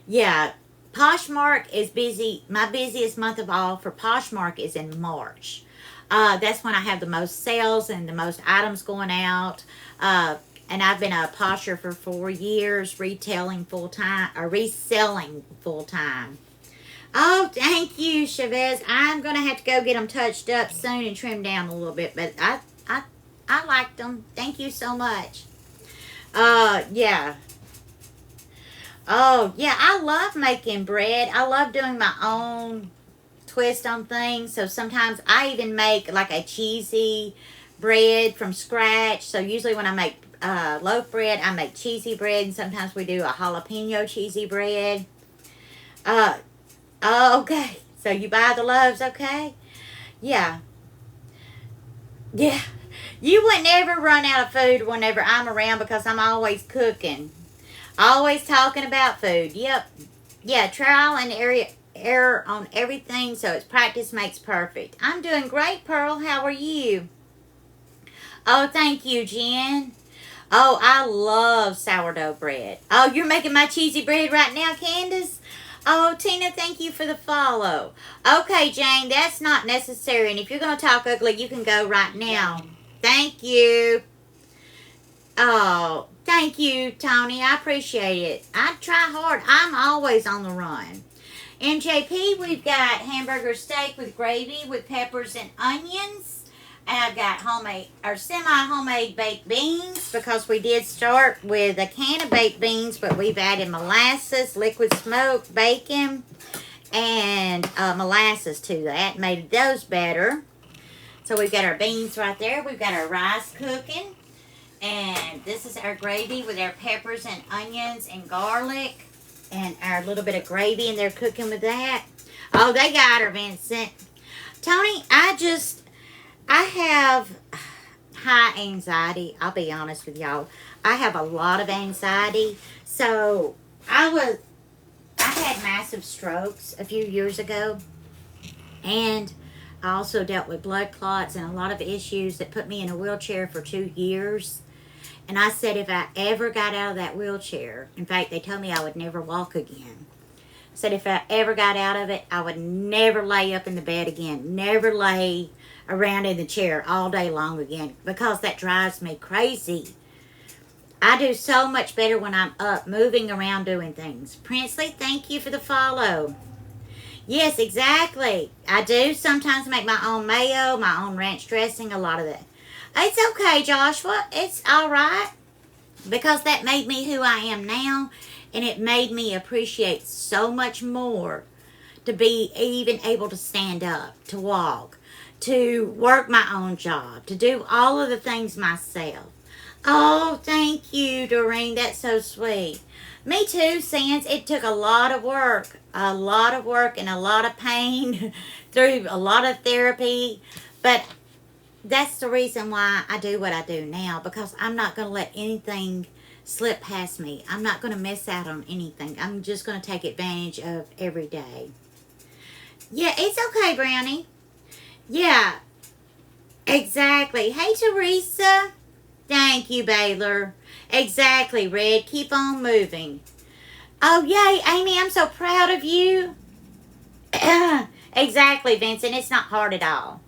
Yeah, Poshmark is busy. My busiest month of all for Poshmark is in March. That's when I have the most sales and the most items going out. And I've been a posher for 4 years, reselling full time. Oh, thank you, Chavez. I'm gonna have to go get them touched up soon and trimmed down a little bit, but I liked them. Thank you so much. Yeah. Oh, yeah. I love making bread. I love doing my own twist on things. So sometimes I even make like a cheesy bread from scratch. So usually when I make loaf bread, I make cheesy bread, and sometimes we do a jalapeno cheesy bread. Okay. So you buy the loaves, okay? Yeah. Yeah. You would never run out of food whenever I'm around because I'm always cooking. Always talking about food. Yep. Yeah, trial and error on everything, so it's practice makes perfect. I'm doing great, Pearl. How are you? Oh, thank you, Jen. Oh, I love sourdough bread. Oh, you're making my cheesy bread right now, Candace? Oh, Tina, thank you for the follow. Okay, Jane, that's not necessary. And if you're going to talk ugly, you can go right now. Thank you. Oh, thank you, Tony. I appreciate it. I try hard. I'm always on the run. MJP, we've got hamburger steak with gravy with peppers and onions. And I've got homemade or semi-homemade baked beans because we did start with a can of baked beans, but we've added molasses, liquid smoke, bacon, and molasses to that. Made those better. So we've got our beans right there. We've got our rice cooking. And this is our gravy with our peppers and onions and garlic. And our little bit of gravy, and they're cooking with that. Oh, they got her, Vincent. Tony, I have high anxiety. I'll be honest with y'all. I have a lot of anxiety. So I had massive strokes a few years ago. And I also dealt with blood clots and a lot of issues that put me in a wheelchair for 2 years. And I said if I ever got out of that wheelchair, in fact, they told me I would never walk again. I said if I ever got out of it, I would never lay up in the bed again. Never lay around in the chair all day long again, because that drives me crazy. I do so much better when I'm up, moving around, doing things. Princely, thank you for the follow. Yes, exactly. I do sometimes make my own mayo, my own ranch dressing, a lot of that. It's okay, Joshua. It's all right, because that made me who I am now, and it made me appreciate so much more to be even able to stand up, to walk, to work my own job, to do all of the things myself. Oh, thank you, Doreen. That's so sweet. Me too, Sans. It took a lot of work and a lot of pain through a lot of therapy. But that's the reason why I do what I do now, because I'm not going to let anything slip past me. I'm not going to miss out on anything. I'm just going to take advantage of every day. Yeah, it's okay, Brownie. Yeah, exactly. Hey, Teresa. Thank you, Baylor. Exactly, Red. Keep on moving. Oh, yay, Amy, I'm so proud of you. Exactly, Vincent. It's not hard at all.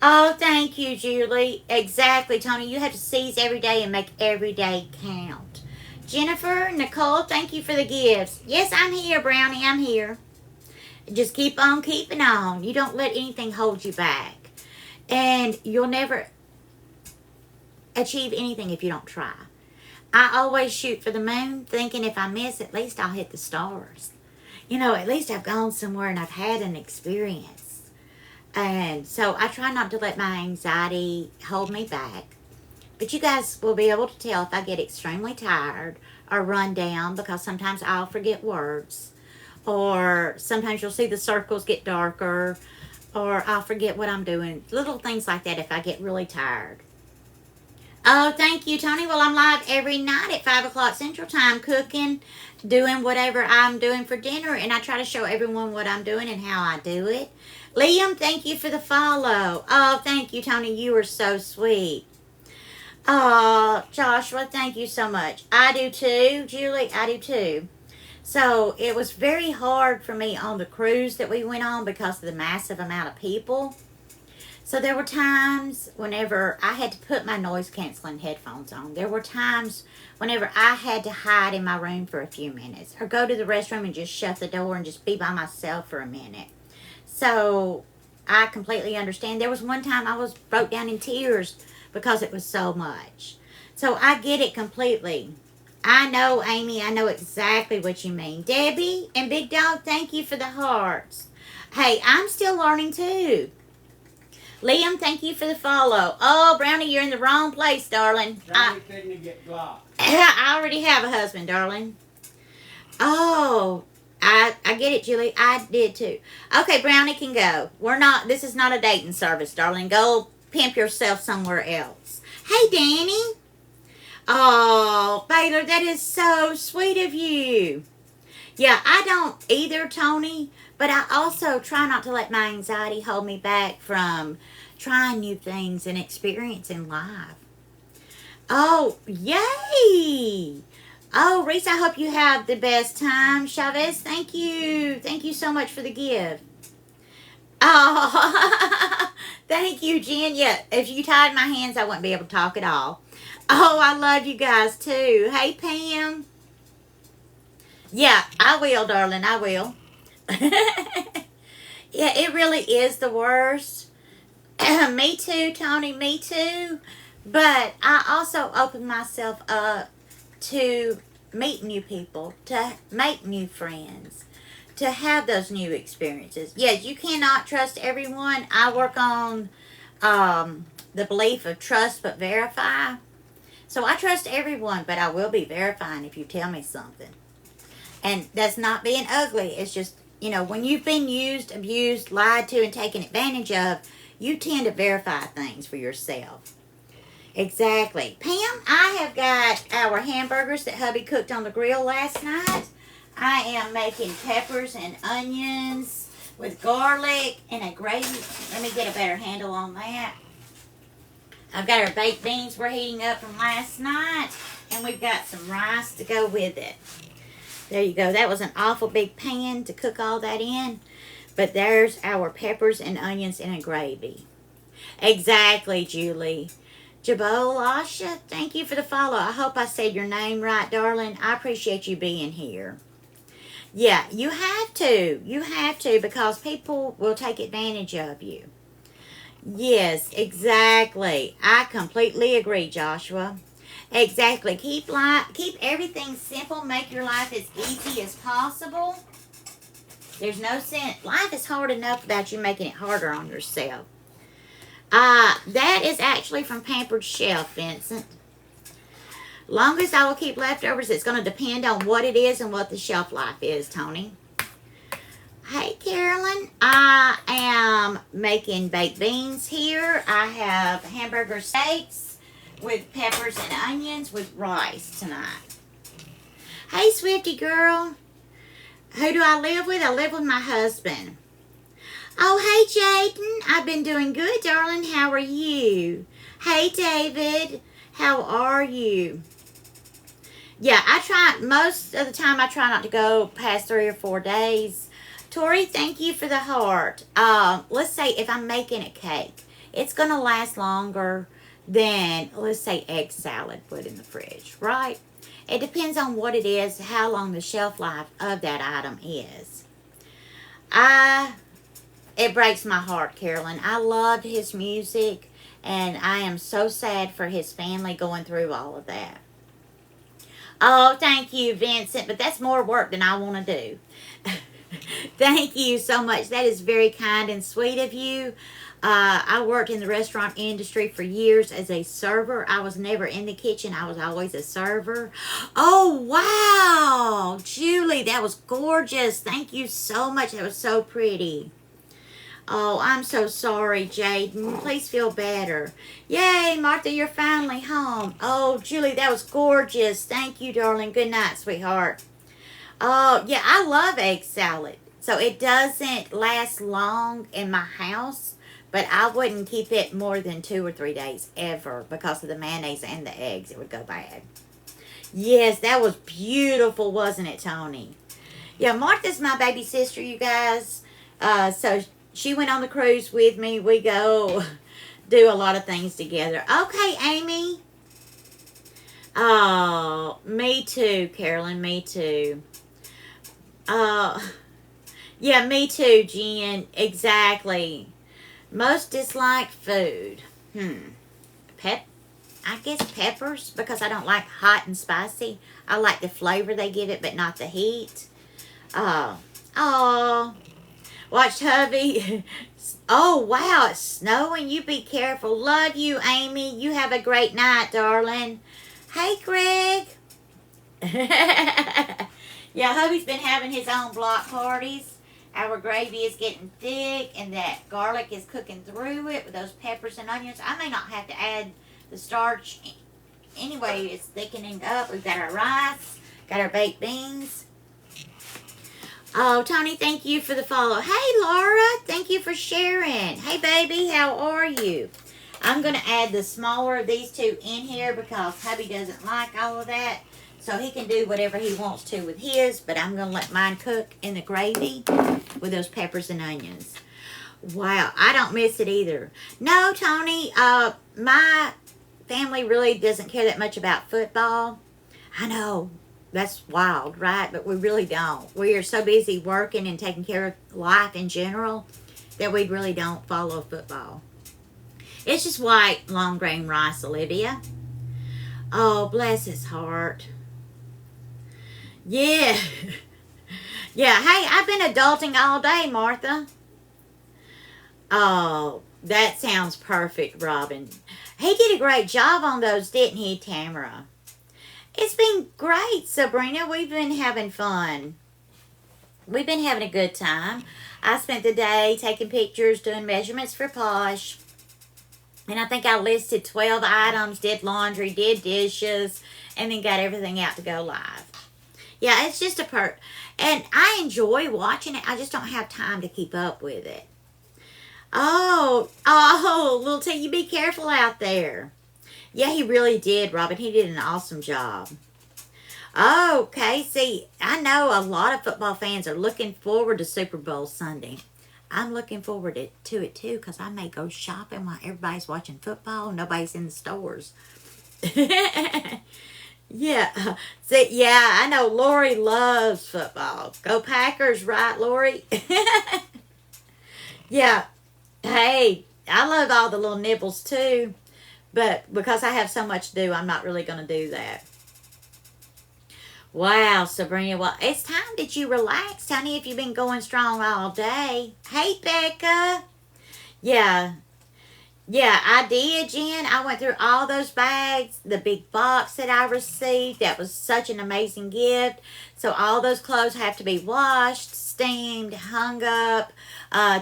Oh, thank you, Julie. Exactly, Tony. You have to seize every day and make every day count. Jennifer, Nicole, thank you for the gifts. Yes, I'm here, Brownie. I'm here. Just keep on keeping on. You don't let anything hold you back. And you'll never achieve anything if you don't try. I always shoot for the moon, thinking if I miss, at least I'll hit the stars. You know, at least I've gone somewhere and I've had an experience. And so I try not to let my anxiety hold me back. But you guys will be able to tell if I get extremely tired or run down, because sometimes I'll forget words. Or sometimes you'll see the circles get darker, or I'll forget what I'm doing. Little things like that if I get really tired. Oh, thank you, Tony. Well, I'm live every night at 5 o'clock Central Time, cooking, doing whatever I'm doing for dinner, and I try to show everyone what I'm doing and how I do it. Liam, thank you for the follow. Oh, thank you, Tony. You are so sweet. Oh, Joshua, thank you so much. I do too. Julie, I do too. So it was very hard for me on the cruise that we went on because of the massive amount of people. So there were times whenever I had to put my noise canceling headphones on. There were times whenever I had to hide in my room for a few minutes, or go to the restroom and just shut the door and just be by myself for a minute. So I completely understand. There was one time I broke down in tears because it was so much. So I get it completely. I know, Amy, I know exactly what you mean. Debbie and Big Dog, thank you for the hearts. Hey, I'm still learning too. Liam, thank you for the follow. Oh, Brownie, you're in the wrong place, darling. Johnny couldn't get blocked. I already have a husband, darling. Oh, I get it, Julie. I did too. Okay, Brownie can go. This is not a dating service, darling. Go pimp yourself somewhere else. Hey, Danny. Oh, Baylor, that is so sweet of you. Yeah, I don't either, Tony, but I also try not to let my anxiety hold me back from trying new things and experiencing life. Oh, yay! Oh, Reese, I hope you have the best time. Chavez, thank you. Thank you so much for the gift. Oh, thank you, Jen. Yeah, if you tied my hands, I wouldn't be able to talk at all. Oh, I love you guys, too. Hey, Pam. Yeah, I will, darling. I will. Yeah, it really is the worst. Me too, Tony. Me too. But I also open myself up to meet new people, to make new friends, to have those new experiences. Yes, you cannot trust everyone. I work on the belief of trust but verify. So I trust everyone, but I will be verifying if you tell me something. And that's not being ugly. It's just, when you've been used, abused, lied to, and taken advantage of, you tend to verify things for yourself. Exactly. Pam, I have got our hamburgers that hubby cooked on the grill last night. I am making peppers and onions with garlic and a gravy. Let me get a better handle on that. I've got our baked beans we're heating up from last night, and we've got some rice to go with it. There you go. That was an awful big pan to cook all that in, but there's our peppers and onions in a gravy. Exactly, Julie. Jabol Asha, thank you for the follow. I hope I said your name right, darling. I appreciate you being here. Yeah, you have to. You have to, because people will take advantage of you. Yes, exactly. I completely agree, Joshua. Exactly. Keep everything simple. Make your life as easy as possible. There's no sense. Life is hard enough without you making it harder on yourself. That is actually from Pampered Chef, Vincent. Longest I will keep leftovers, it's going to depend on what it is and what the shelf life is, Tony. Hey, Carolyn. I am making baked beans here. I have hamburger steaks, with peppers and onions with rice tonight. Hey, Swifty girl. Who do I live with? I live with my husband. Oh, hey, Jaden. I've been doing good, darling. How are you? Hey, David. How are you? Yeah, most of the time I try not to go past 3 or 4 days. Tori, thank you for the heart. Let's say if I'm making a cake, it's going to last longer than, let's say, egg salad put in the fridge, right? It depends on what it is, how long the shelf life of that item is. It breaks my heart, Carolyn. I loved his music, and I am so sad for his family going through all of that. Oh, thank you, Vincent, but that's more work than I want to do. Thank you so much. That is very kind and sweet of you. I worked in the restaurant industry for years as a server. I was never in the kitchen. I was always a server. Oh, wow. Julie, that was gorgeous. Thank you so much. That was so pretty. Oh, I'm so sorry, Jaden. Please feel better. Yay, Martha, you're finally home. Oh, Julie, that was gorgeous. Thank you, darling. Good night, sweetheart. Oh, yeah, I love egg salad. So it doesn't last long in my house, but I wouldn't keep it more than 2 or 3 days ever because of the mayonnaise and the eggs. It would go bad. Yes, that was beautiful, wasn't it, Tony? Yeah, Martha's my baby sister, you guys. So she went on the cruise with me. We go do a lot of things together. Okay, Amy. Oh, me too, Carolyn. Me too. Yeah, me too, Jen. Exactly. Most disliked food. I guess peppers, because I don't like hot and spicy. I like the flavor they give it, but not the heat. Oh. Watched hubby. Oh, wow, it's snowing. You be careful. Love you, Amy. You have a great night, darling. Hey, Greg. Yeah, hubby's been having his own block parties. Our gravy is getting thick, and that garlic is cooking through it with those peppers and onions. I may not have to add the starch. Anyway, it's thickening up. We've got our rice, got our baked beans. Oh, Tony, thank you for the follow. Hey, Laura, thank you for sharing. Hey, baby, how are you? I'm going to add the smaller of these two in here because hubby doesn't like all of that. So he can do whatever he wants to with his, but I'm going to let mine cook in the gravy with those peppers and onions. Wow, I don't miss it either. No, Tony, my family really doesn't care that much about football. I know, that's wild, right? But we really don't. We are so busy working and taking care of life in general that we really don't follow football. It's just white long grain rice, Olivia. Oh, bless his heart. Yeah. Yeah, hey, I've been adulting all day, Martha. Oh, that sounds perfect, Robin. He did a great job on those, didn't he, Tamara? It's been great, Sabrina. We've been having fun. We've been having a good time. I spent the day taking pictures, doing measurements for Posh. And I think I listed 12 items, did laundry, did dishes, and then got everything out to go live. Yeah, it's just a perk. And I enjoy watching it. I just don't have time to keep up with it. Oh, little T, you be careful out there. Yeah, he really did, Robin. He did an awesome job. Okay, see, I know a lot of football fans are looking forward to Super Bowl Sunday. I'm looking forward to it too because I may go shopping while everybody's watching football. Nobody's in the stores. Yeah. See, yeah, I know Lori loves football. Go Packers, right, Lori? Yeah. Hey, I love all the little nibbles too. But because I have so much to do, I'm not really going to do that. Wow, Sabrina. Well, it's time that you relax, honey, if you've been going strong all day. Hey, Becca. Yeah. Yeah, I did, Jen. I went through all those bags, the big box that I received. That was such an amazing gift. So all those clothes have to be washed, steamed, hung up,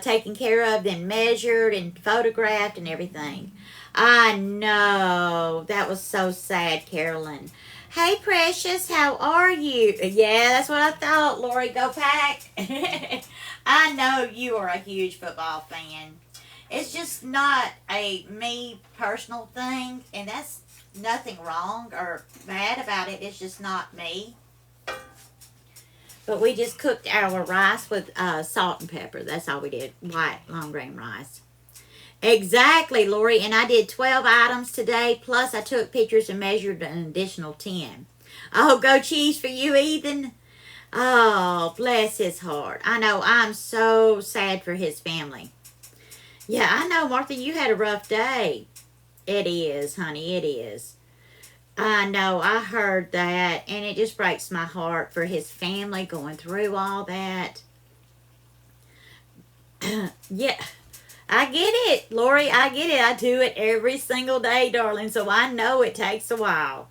taken care of, then measured and photographed and everything. I know. That was so sad, Carolyn. Hey, Precious, how are you? Yeah, that's what I thought, Lori. Go Pack. I know you are a huge football fan. It's just not a me personal thing, and that's nothing wrong or bad about it. It's just not me. But we just cooked our rice with salt and pepper. That's all we did. White long grain rice. Exactly, Lori. And I did 12 items today. Plus, I took pictures and measured an additional 10. Oh, go cheese for you, Ethan. Oh, bless his heart. I know. I'm so sad for his family. Yeah, I know, Martha, you had a rough day. It is, honey, it is. I know, I heard that, and it just breaks my heart for his family going through all that. Yeah, I get it, Lori, I get it. I do it every single day, darling, so I know it takes a while.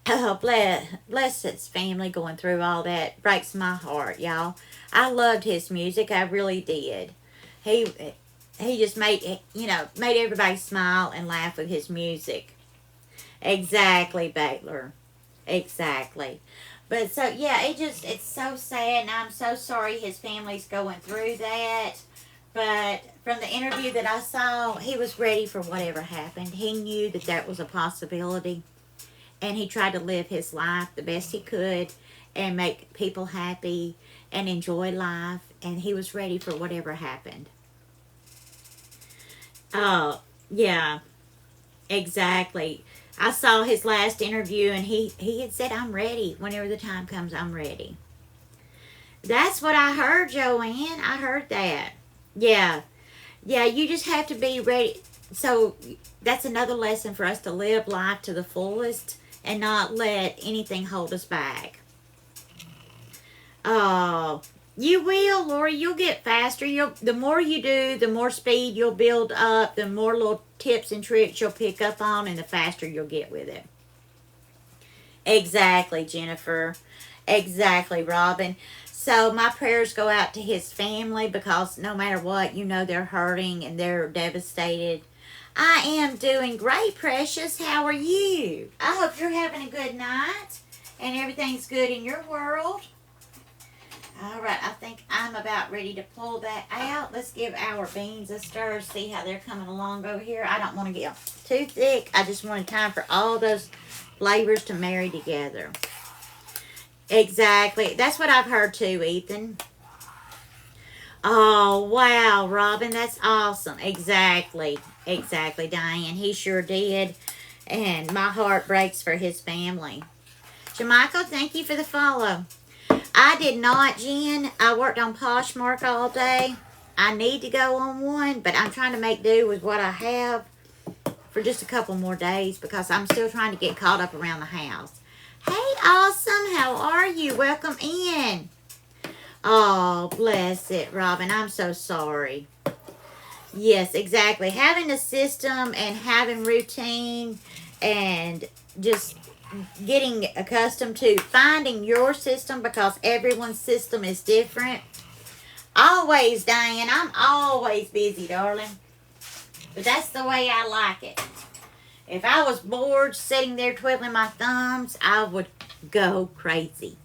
Oh, bless his family going through all that. Breaks my heart, y'all. I loved his music, I really did. He he just made everybody smile and laugh with his music. Exactly, Baylor. Exactly. But so yeah, it's so sad, and I'm so sorry his family's going through that. But from the interview that I saw, he was ready for whatever happened. He knew that that was a possibility, and he tried to live his life the best he could and make people happy and enjoy life, and he was ready for whatever happened. Oh, yeah, exactly. I saw his last interview, and he had said, I'm ready. Whenever the time comes, I'm ready. That's what I heard, Joanne. I heard that. Yeah. Yeah, you just have to be ready. So that's another lesson for us to live life to the fullest and not let anything hold us back. Oh, you will, Lori. You'll get faster. The more you do, the more speed you'll build up, the more little tips and tricks you'll pick up on, and the faster you'll get with it. Exactly, Jennifer. Exactly, Robin. So my prayers go out to his family because no matter what, they're hurting and they're devastated. I am doing great, Precious. How are you? I hope you're having a good night and everything's good in your world. All right, I think I'm about ready to pull that out. Let's give our beans a stir, see how they're coming along over here. I don't want to get too thick. I just want time for all those flavors to marry together. Exactly. That's what I've heard too, Ethan. Oh, wow, Robin, that's awesome. Exactly. Exactly, Diane. He sure did. And my heart breaks for his family. Jamichael, thank you for the follow. I did not, Jen. I worked on Poshmark all day. I need to go on one, but I'm trying to make do with what I have for just a couple more days because I'm still trying to get caught up around the house. Hey, awesome. How are you? Welcome in. Oh, bless it, Robin. I'm so sorry. Yes, exactly. Having a system and having routine and just getting accustomed to finding your system because everyone's system is different. Always, Diane. I'm always busy, darling. But that's the way I like it. If I was bored sitting there twiddling my thumbs, I would go crazy.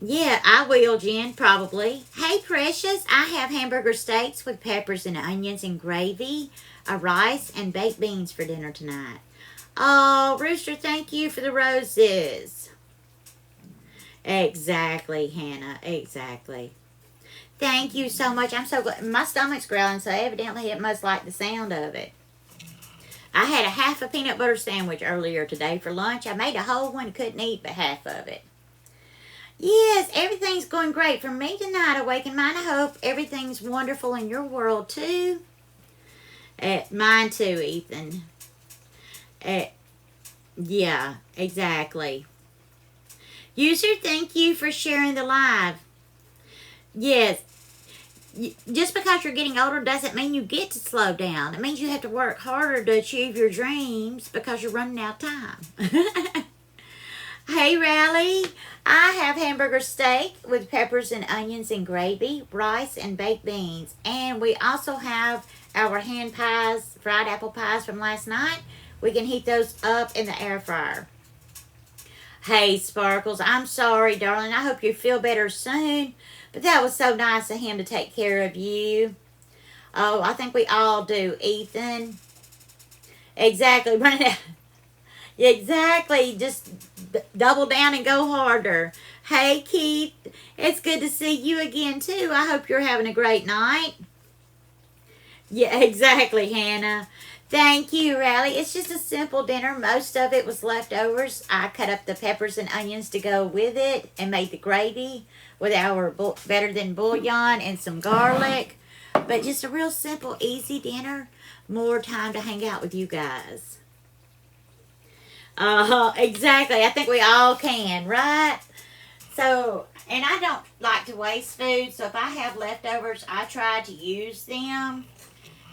Yeah, I will, Jen, probably. Hey, Precious, I have hamburger steaks with peppers and onions and gravy, a rice, and baked beans for dinner tonight. Oh, Rooster, thank you for the roses. Exactly, Hannah, exactly. Thank you so much. I'm so glad. My stomach's growling, so evidently it must like the sound of it. I had a half a peanut butter sandwich earlier today for lunch. I made a whole one, couldn't eat but half of it. Yes, everything's going great for me tonight, Awaken Mine. I hope everything's wonderful in your world, too. Mine, too, Ethan. Yeah, exactly. User, thank you for sharing the live. Yes, just because you're getting older doesn't mean you get to slow down. It means you have to work harder to achieve your dreams because you're running out of time. Hey, Rally. I have hamburger steak with peppers and onions and gravy, rice and baked beans. And we also have our hand pies, fried apple pies from last night. We can heat those up in the air fryer. Hey, Sparkles, I'm sorry, darling. I hope you feel better soon. But that was so nice of him to take care of you. Oh, I think we all do, Ethan. Exactly. Exactly. Just double down and go harder. Hey, Keith. It's good to see you again, too. I hope you're having a great night. Yeah, exactly, Hannah. Thank you, Rally. It's just a simple dinner. Most of it was leftovers. I cut up the peppers and onions to go with it and made the gravy with our better than bouillon and some garlic. But just a real simple, easy dinner. More time to hang out with you guys. Exactly. I think we all can, right? So, and I don't like to waste food. So if I have leftovers, I try to use them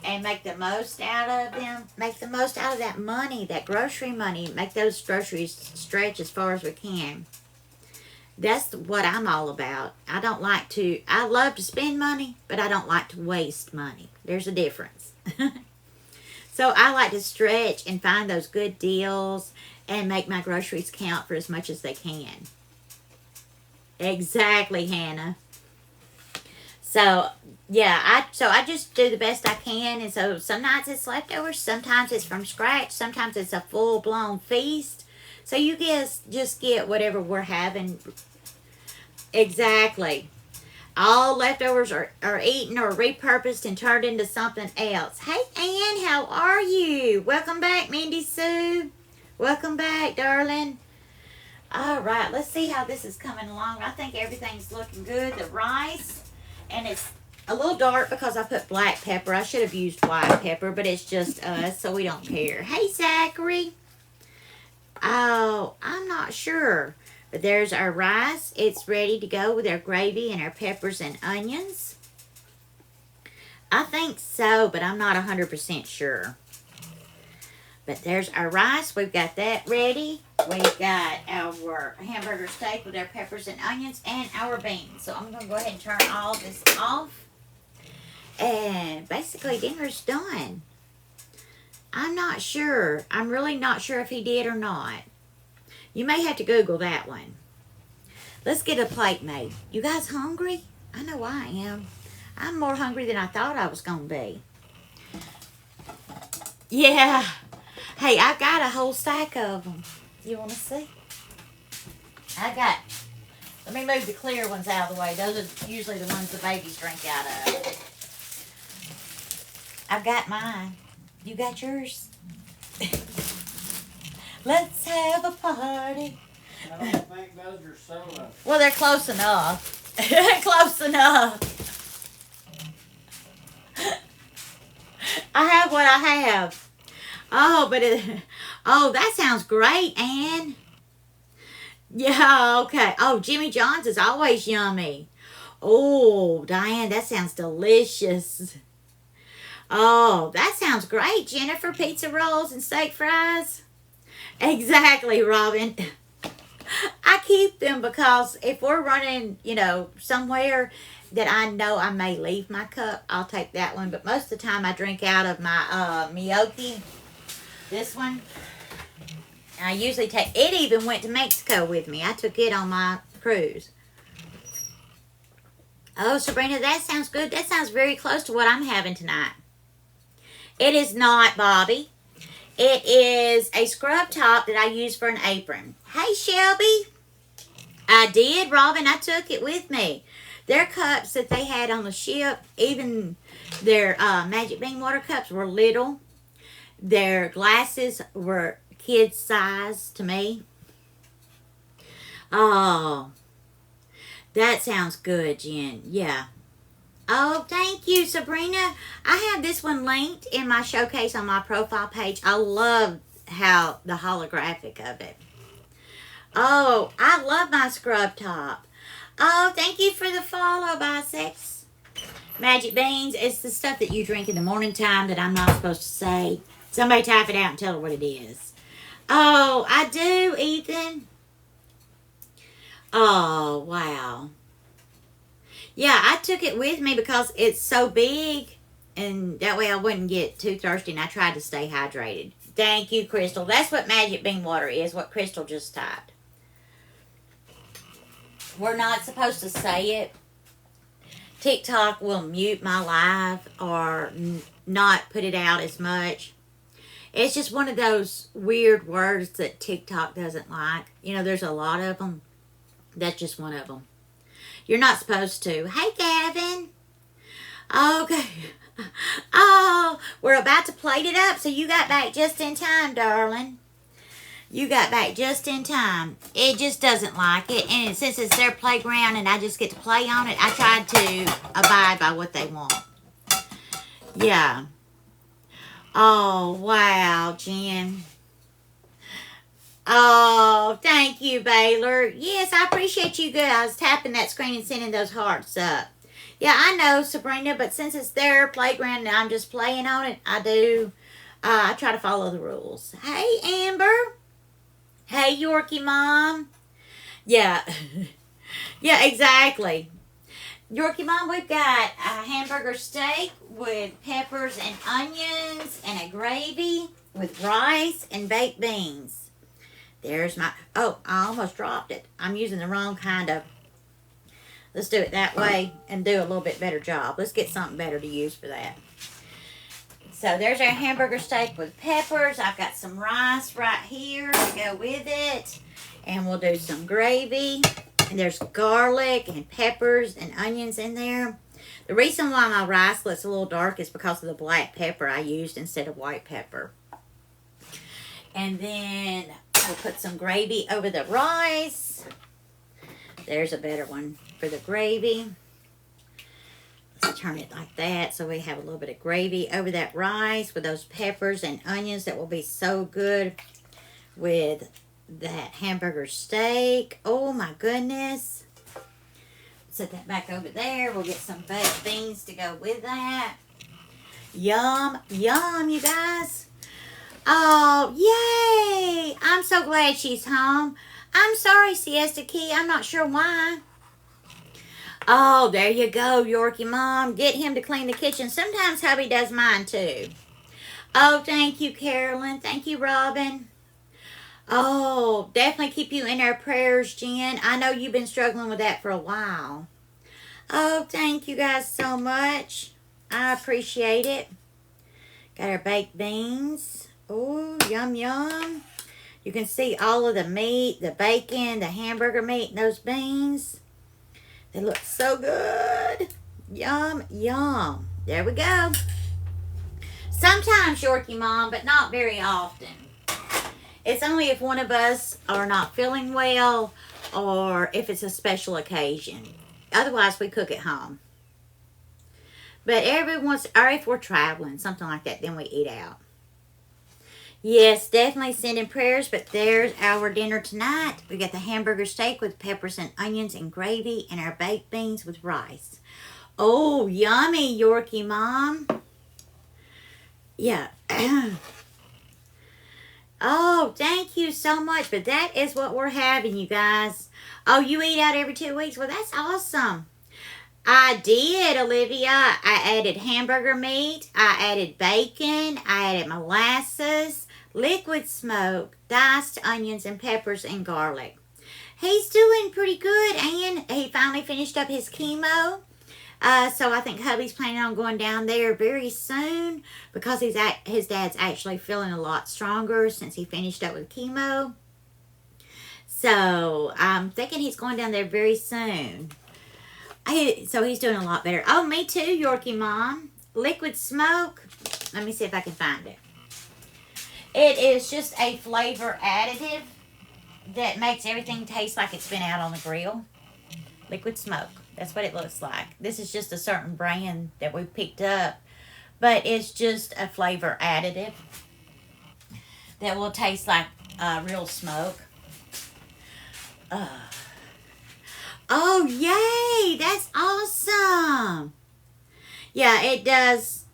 and make the most out of them. Make the most out of that money, that grocery money. Make those groceries stretch as far as we can. That's what I'm all about. I love to spend money, but I don't like to waste money. There's a difference. So I like to stretch and find those good deals and make my groceries count for as much as they can. Exactly, Hannah. So, yeah, I just do the best I can. And so some nights it's leftovers. Sometimes it's from scratch. Sometimes it's a full-blown feast. So you guys just get whatever we're having. Exactly. All leftovers are eaten or repurposed and turned into something else. Hey, Ann, how are you? Welcome back, Mindy Sue. Welcome back, darling. All right, let's see how this is coming along. I think everything's looking good. The rice, and it's a little dark because I put black pepper. I should have used white pepper, but it's just us, so we don't care. Hey, Zachary. Oh, I'm not sure. But there's our rice. It's ready to go with our gravy and our peppers and onions. I think so, but I'm not 100% sure. But there's our rice. We've got that ready. We've got our hamburger steak with our peppers and onions and our beans. So I'm going to go ahead and turn all this off. And basically dinner's done. I'm not sure. I'm really not sure if he did or not. You may have to Google that one. Let's get a plate made. You guys hungry? I know I am. I'm more hungry than I thought I was going to be. Yeah. Hey, I've got a whole stack of them. You want to see? Let me move the clear ones out of the way. Those are usually the ones the babies drink out of. I've got mine. You got yours? Let's have a party. I don't think those are solo. Well, they're close enough. Close enough. I have what I have. Oh, that sounds great, Ann. Yeah, okay. Oh, Jimmy John's is always yummy. Oh, Diane, that sounds delicious. Oh, that sounds great, Jennifer. Pizza rolls and steak fries. Exactly, Robin. I keep them because if we're running, somewhere that I know I may leave my cup, I'll take that one. But most of the time I drink out of my Miyoki. This one. And I usually take, it even went to Mexico with me. I took it on my cruise. Oh, Sabrina, that sounds good. That sounds very close to what I'm having tonight. It is not, Bobby. It is a scrub top that I use for an apron. Hey, Shelby. I did, Robin. I took it with me. Their cups that they had on the ship, even their Magic Bean water cups were little. Their glasses were kid size to me. Oh, that sounds good, Jen. Yeah. Oh, thank you, Sabrina. I have this one linked in my showcase on my profile page. I love how the holographic of it. Oh, I love my scrub top. Oh, thank you for the follow, Bisex. Magic beans, it's the stuff that you drink in the morning time that I'm not supposed to say. Somebody type it out and tell her what it is. Oh, I do, Ethan. Oh, wow. Yeah, I took it with me because it's so big, and that way I wouldn't get too thirsty, and I tried to stay hydrated. Thank you, Crystal. That's what magic bean water is, what Crystal just typed. We're not supposed to say it. TikTok will mute my live or not put it out as much. It's just one of those weird words that TikTok doesn't like. You know, there's a lot of them. That's just one of them. You're not supposed to. Hey, Gavin. Okay. Oh, we're about to plate it up, so you got back just in time, darling. You got back just in time. It just doesn't like it, and since it's their playground and I just get to play on it, I tried to abide by what they want. Yeah. Oh, wow, Jen. Oh, thank you, Baylor. Yes, I appreciate you guys tapping that screen and sending those hearts up. Yeah, I know, Sabrina, but since it's their playground and I'm just playing on it, I try to follow the rules. Hey, Amber. Hey, Yorkie Mom. Yeah. Yeah, exactly. Yorkie Mom, we've got a hamburger steak with peppers and onions and a gravy with rice and baked beans. There's my... Oh, I almost dropped it. I'm using the wrong kind of... Let's do it that way and do a little bit better job. Let's get something better to use for that. So there's our hamburger steak with peppers. I've got some rice right here to go with it. And we'll do some gravy. And there's garlic and peppers and onions in there. The reason why my rice looks a little dark is because of the black pepper I used instead of white pepper. And then we'll put some gravy over the rice. There's a better one for the gravy. Let's turn it like that so we have a little bit of gravy over that rice with those peppers and onions that will be so good with that hamburger steak. Oh my goodness. Set that back over there. We'll get some baked beans to go with that. Yum, yum, you guys. Oh, yay. I'm so glad she's home. I'm sorry, Siesta Key. I'm not sure why. Oh, there you go, Yorkie Mom. Get him to clean the kitchen. Sometimes hubby does mine too. Oh, thank you, Carolyn. Thank you, Robin. Oh, definitely keep you in our prayers, Jen. I know you've been struggling with that for a while. Oh, thank you guys so much. I appreciate it. Got our baked beans. Oh, yum, yum. You can see all of the meat, the bacon, the hamburger meat, and those beans. They look so good. Yum, yum. There we go. Sometimes, Yorkie Mom, but not very often. It's only if one of us are not feeling well or if it's a special occasion. Otherwise, we cook at home. But every once, or if we're traveling, something like that, then we eat out. Yes, definitely sending prayers, but there's our dinner tonight. We got the hamburger steak with peppers and onions and gravy and our baked beans with rice. Oh, yummy, Yorkie Mom. Yeah. Oh, thank you so much. But that is what we're having, you guys. Oh, you eat out every 2 weeks? Well, that's awesome. I did, Olivia. I added hamburger meat. I added bacon. I added molasses, liquid smoke, diced onions and peppers and garlic. He's doing pretty good, and he finally finished up his chemo. So I think hubby's planning on going down there very soon because his dad's actually feeling a lot stronger since he finished up with chemo. So I'm thinking he's going down there very soon. So he's doing a lot better. Oh, me too, Yorkie Mom. Liquid smoke. Let me see if I can find it. It is just a flavor additive that makes everything taste like it's been out on the grill. Liquid smoke. That's what it looks like. This is just a certain brand that we picked up. But it's just a flavor additive that will taste like real smoke. Oh, yay! That's awesome! Yeah, it does.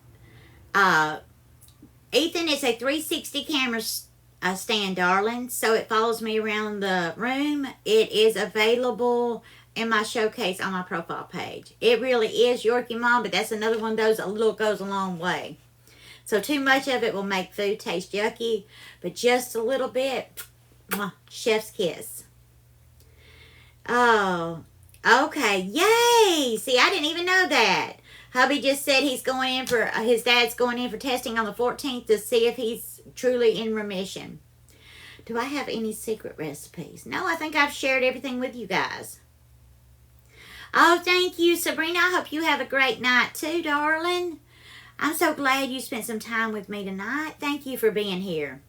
Ethan, it's a 360 camera stand, darling. So it follows me around the room. It is available in my showcase on my profile page. It really is Yorkie Mom, but that's another one of those, a little goes a long way. So too much of it will make food taste yucky, but just a little bit, chef's kiss. Oh, okay. Yay! See, I didn't even know that. Hubby just said he's going in for, his dad's going in for testing on the 14th to see if he's truly in remission. Do I have any secret recipes? No, I think I've shared everything with you guys. Oh, thank you, Sabrina. I hope you have a great night too, darling. I'm so glad you spent some time with me tonight. Thank you for being here.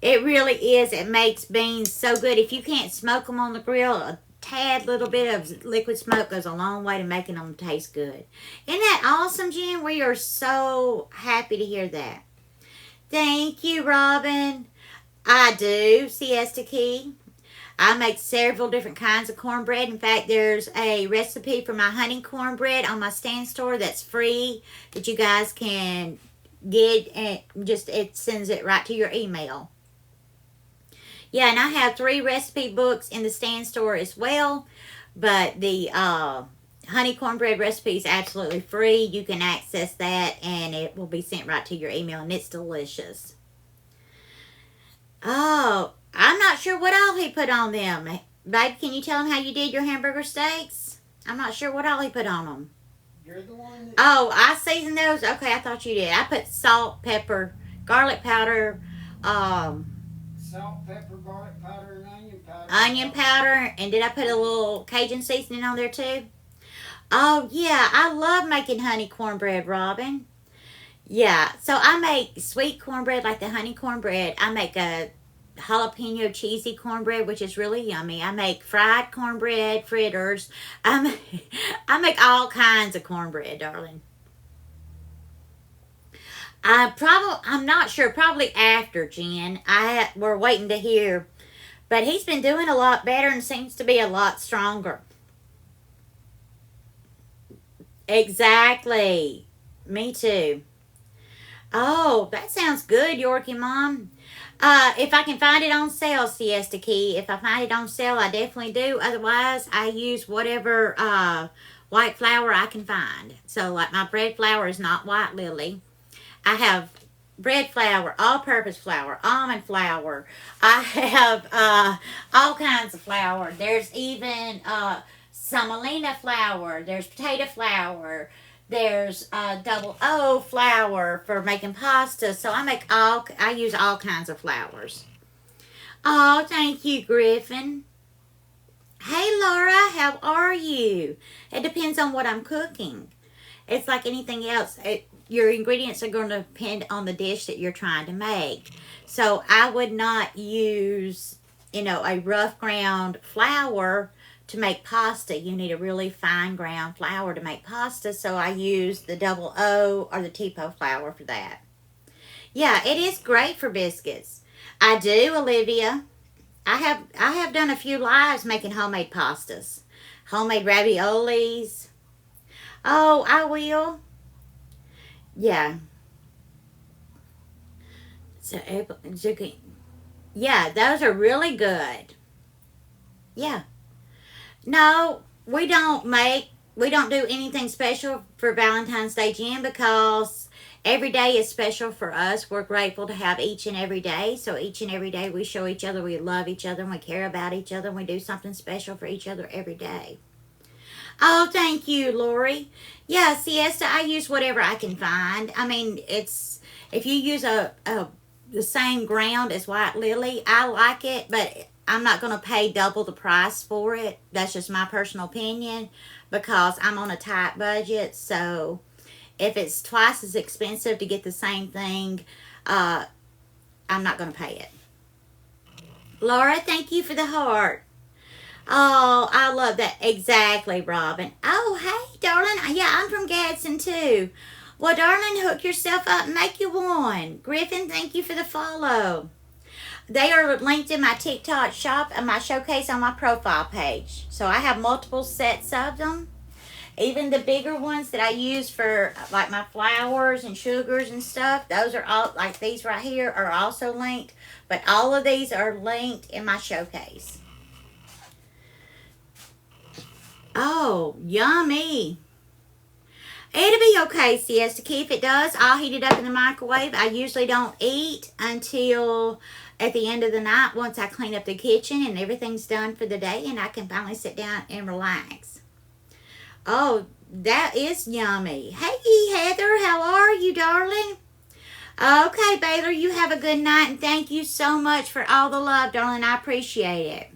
It really is. It makes beans so good. If you can't smoke them on the grill, a tad little bit of liquid smoke goes a long way to making them taste good. Isn't that awesome, Jen? We are so happy to hear that. Thank you, Robin. I do. Siesta Key. I make several different kinds of cornbread. In fact, there's a recipe for my honey cornbread on my stand store that's free that you guys can get, and just it sends it right to your email. Yeah, and I have 3 recipe books in the stand store as well, but the honey cornbread recipe is absolutely free. You can access that and it will be sent right to your email, and it's delicious. Oh, I'm not sure what all he put on them. Babe, can you tell him how you did your hamburger steaks? I'm not sure what all he put on them. You're the one that... Oh, I seasoned those? Okay, I thought you did. I put salt, pepper, garlic powder, Salt, pepper, garlic powder, and onion powder. onion powder, and did I put a little Cajun seasoning on there too? Oh, yeah, I love making honey cornbread, Robin. Yeah, so I make sweet cornbread like the honey cornbread. I make a jalapeno cheesy cornbread, which is really yummy. I make fried cornbread, fritters. I make all kinds of cornbread, darling. I'm not sure. Probably after Jen. We're waiting to hear, but he's been doing a lot better and seems to be a lot stronger. Exactly. Me too. Oh, that sounds good, Yorkie Mom. If I can find it on sale, Siesta Key. If I find it on sale, I definitely do. Otherwise, I use whatever white flour I can find. So, like my bread flour is not White Lily. I have bread flour, all-purpose flour, almond flour. I have all kinds of flour. There's even semolina flour. There's potato flour. There's double O flour for making pasta. So I use all kinds of flours. Oh, thank you, Griffin. Hey, Laura, how are you? It depends on what I'm cooking. It's like anything else. Your ingredients are going to depend on the dish that you're trying to make. So I would not use, a rough ground flour to make pasta. You need a really fine ground flour to make pasta. So I use the double O or the TPO flour for that. Yeah, it is great for biscuits. I do, Olivia. I have done a few lives making homemade pastas. Homemade raviolis. Oh, I will. Yeah. So, zucchini. Yeah, those are really good. Yeah. No, we don't do anything special for Valentine's Day, Jen, because every day is special for us. We're grateful to have each and every day. So each and every day we show each other we love each other and we care about each other and we do something special for each other every day. Oh, thank you, Lori. Yeah, Siesta, I use whatever I can find. I mean, if you use the same ground as White Lily, I like it, but I'm not going to pay double the price for it. That's just my personal opinion because I'm on a tight budget. So if it's twice as expensive to get the same thing, I'm not going to pay it. Laura, thank you for the heart. Oh, I love that. Exactly, Robin. Oh, hey, darling. Yeah, I'm from Gadsden, too. Well, darling, hook yourself up and make you one. Griffin, thank you for the follow. They are linked in my TikTok shop and my showcase on my profile page. So I have multiple sets of them. Even the bigger ones that I use for like my flours and sugars and stuff, those are all, like these right here, are also linked. But all of these are linked in my showcase. Oh, yummy. It'll be okay, Siesta Key. If it does, I'll heat it up in the microwave. I usually don't eat until at the end of the night, once I clean up the kitchen and everything's done for the day, and I can finally sit down and relax. Oh, that is yummy. Hey, Heather, how are you, darling? Okay, Baylor, you have a good night, and thank you so much for all the love, darling. I appreciate it.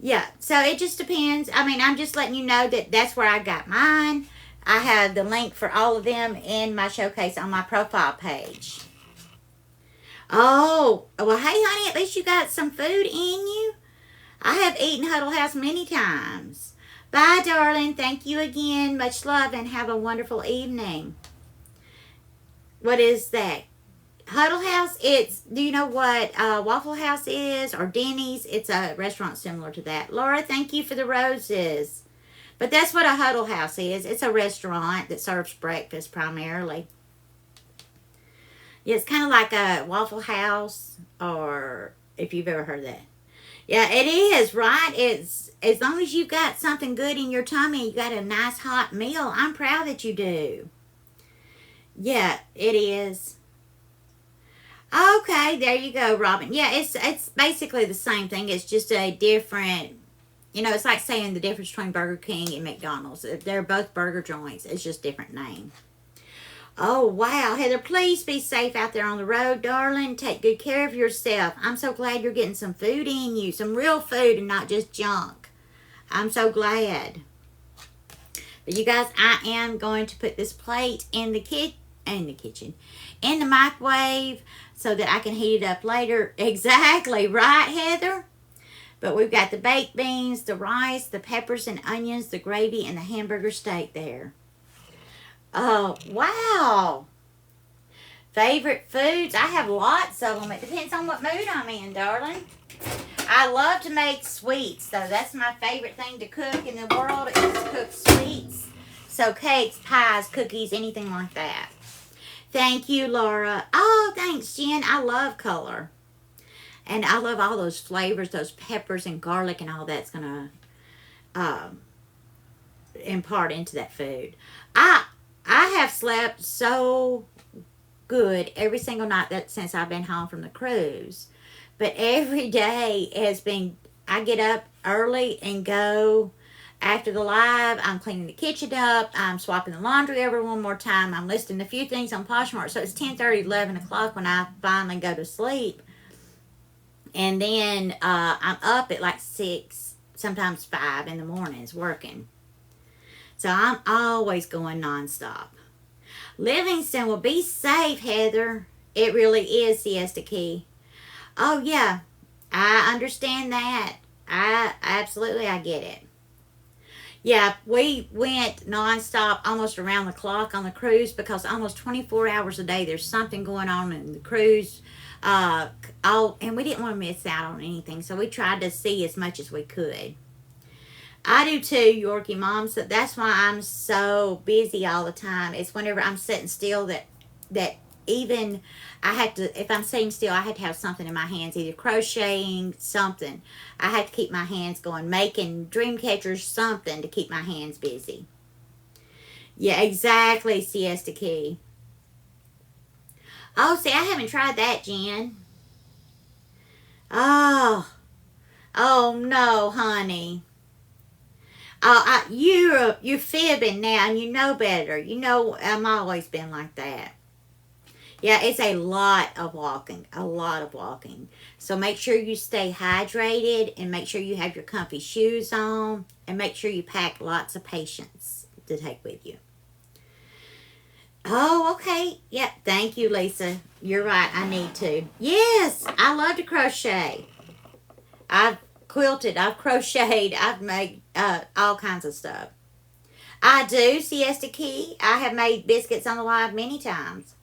Yeah, so it just depends. I mean, I'm just letting you know that that's where I got mine. I have the link for all of them in my showcase on my profile page. Oh, well, hey, honey, at least you got some food in you. I have eaten Huddle House many times. Bye, darling. Thank you again. Much love, and have a wonderful evening. What is that? Huddle House? Do you know what Waffle House is, or Denny's? It's a restaurant similar to that. Laura, thank you for the roses. But that's what a Huddle House is. It's a restaurant that serves breakfast primarily. Yeah, it's kind of like a Waffle House, or if you've ever heard of that. Yeah, it is, right? It's as long as you've got something good in your tummy, you got a nice hot meal. I'm proud that you do. Yeah, it is. Okay, there you go, Robin. Yeah, it's basically the same thing. It's just a different, it's like saying the difference between Burger King and McDonald's. They're both burger joints. It's just different name. Oh, wow. Heather, please be safe out there on the road, darling. Take good care of yourself. I'm so glad you're getting some food in you, some real food and not just junk. I'm so glad. But you guys, I am going to put this plate in the kitchen, in the microwave, so that I can heat it up later. Exactly, right, Heather? But we've got the baked beans, the rice, the peppers and onions, the gravy, and the hamburger steak there. Oh, wow. Favorite foods? I have lots of them. It depends on what mood I'm in, darling. I love to make sweets, though. That's my favorite thing to cook in the world, is to cook sweets. So cakes, pies, cookies, anything like that. Thank you, Laura. Oh, thanks, Jen. I love color. And I love all those flavors, those peppers and garlic and all that's going to impart into that food. I have slept so good every single night since I've been home from the cruise. But every day has been, I get up early and go. After the live, I'm cleaning the kitchen up. I'm swapping the laundry over one more time. I'm listing a few things on Poshmark. So it's 10:30, 11 o'clock when I finally go to sleep. And then I'm up at like 6, sometimes 5 in the mornings working. So I'm always going nonstop. Livingston will be safe, Heather. It really is, Siesta Key. Oh, yeah. I understand that. I get it. Yeah, we went nonstop, almost around the clock on the cruise, because almost 24 hours a day there's something going on in the cruise. And we didn't want to miss out on anything, so we tried to see as much as we could. I do too, Yorkie Mom. So that's why I'm so busy all the time. It's whenever I'm sitting still that even I have to, if I'm sitting still, I have to have something in my hands, either crocheting, something. I have to keep my hands going, making dream catchers, something to keep my hands busy. Yeah, exactly, Siesta Key. Oh, see, I haven't tried that, Jen. Oh no, honey. Oh, you're fibbing now, and you know better. You know I'm always been like that. Yeah, it's a lot of walking. So make sure you stay hydrated, and make sure you have your comfy shoes on, and make sure you pack lots of patience to take with you. Oh, okay. Yep, thank you, Lisa. You're right, I need to. Yes, I love to crochet. I've quilted, I've crocheted, I've made all kinds of stuff. I do, Siesta Key. I have made biscuits on the live many times.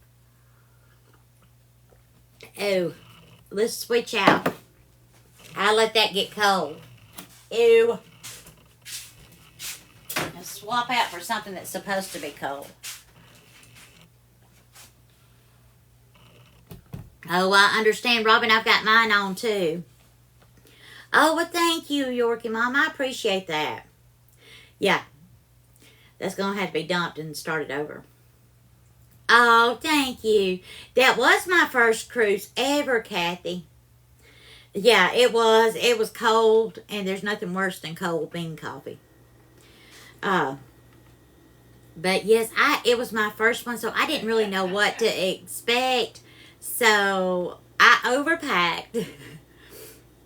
Oh, let's switch out. I'll let that get cold. Ew. And swap out for something that's supposed to be cold. Oh, I understand, Robin. I've got mine on too. Oh, well, thank you, Yorkie Mom. I appreciate that. Yeah, that's going to have to be dumped and started over. Oh, thank you. That was my first cruise ever, Kathy. Yeah, it was. It was cold, and there's nothing worse than cold bean coffee. But yes, it was my first one, so I didn't really know what to expect. So I overpacked,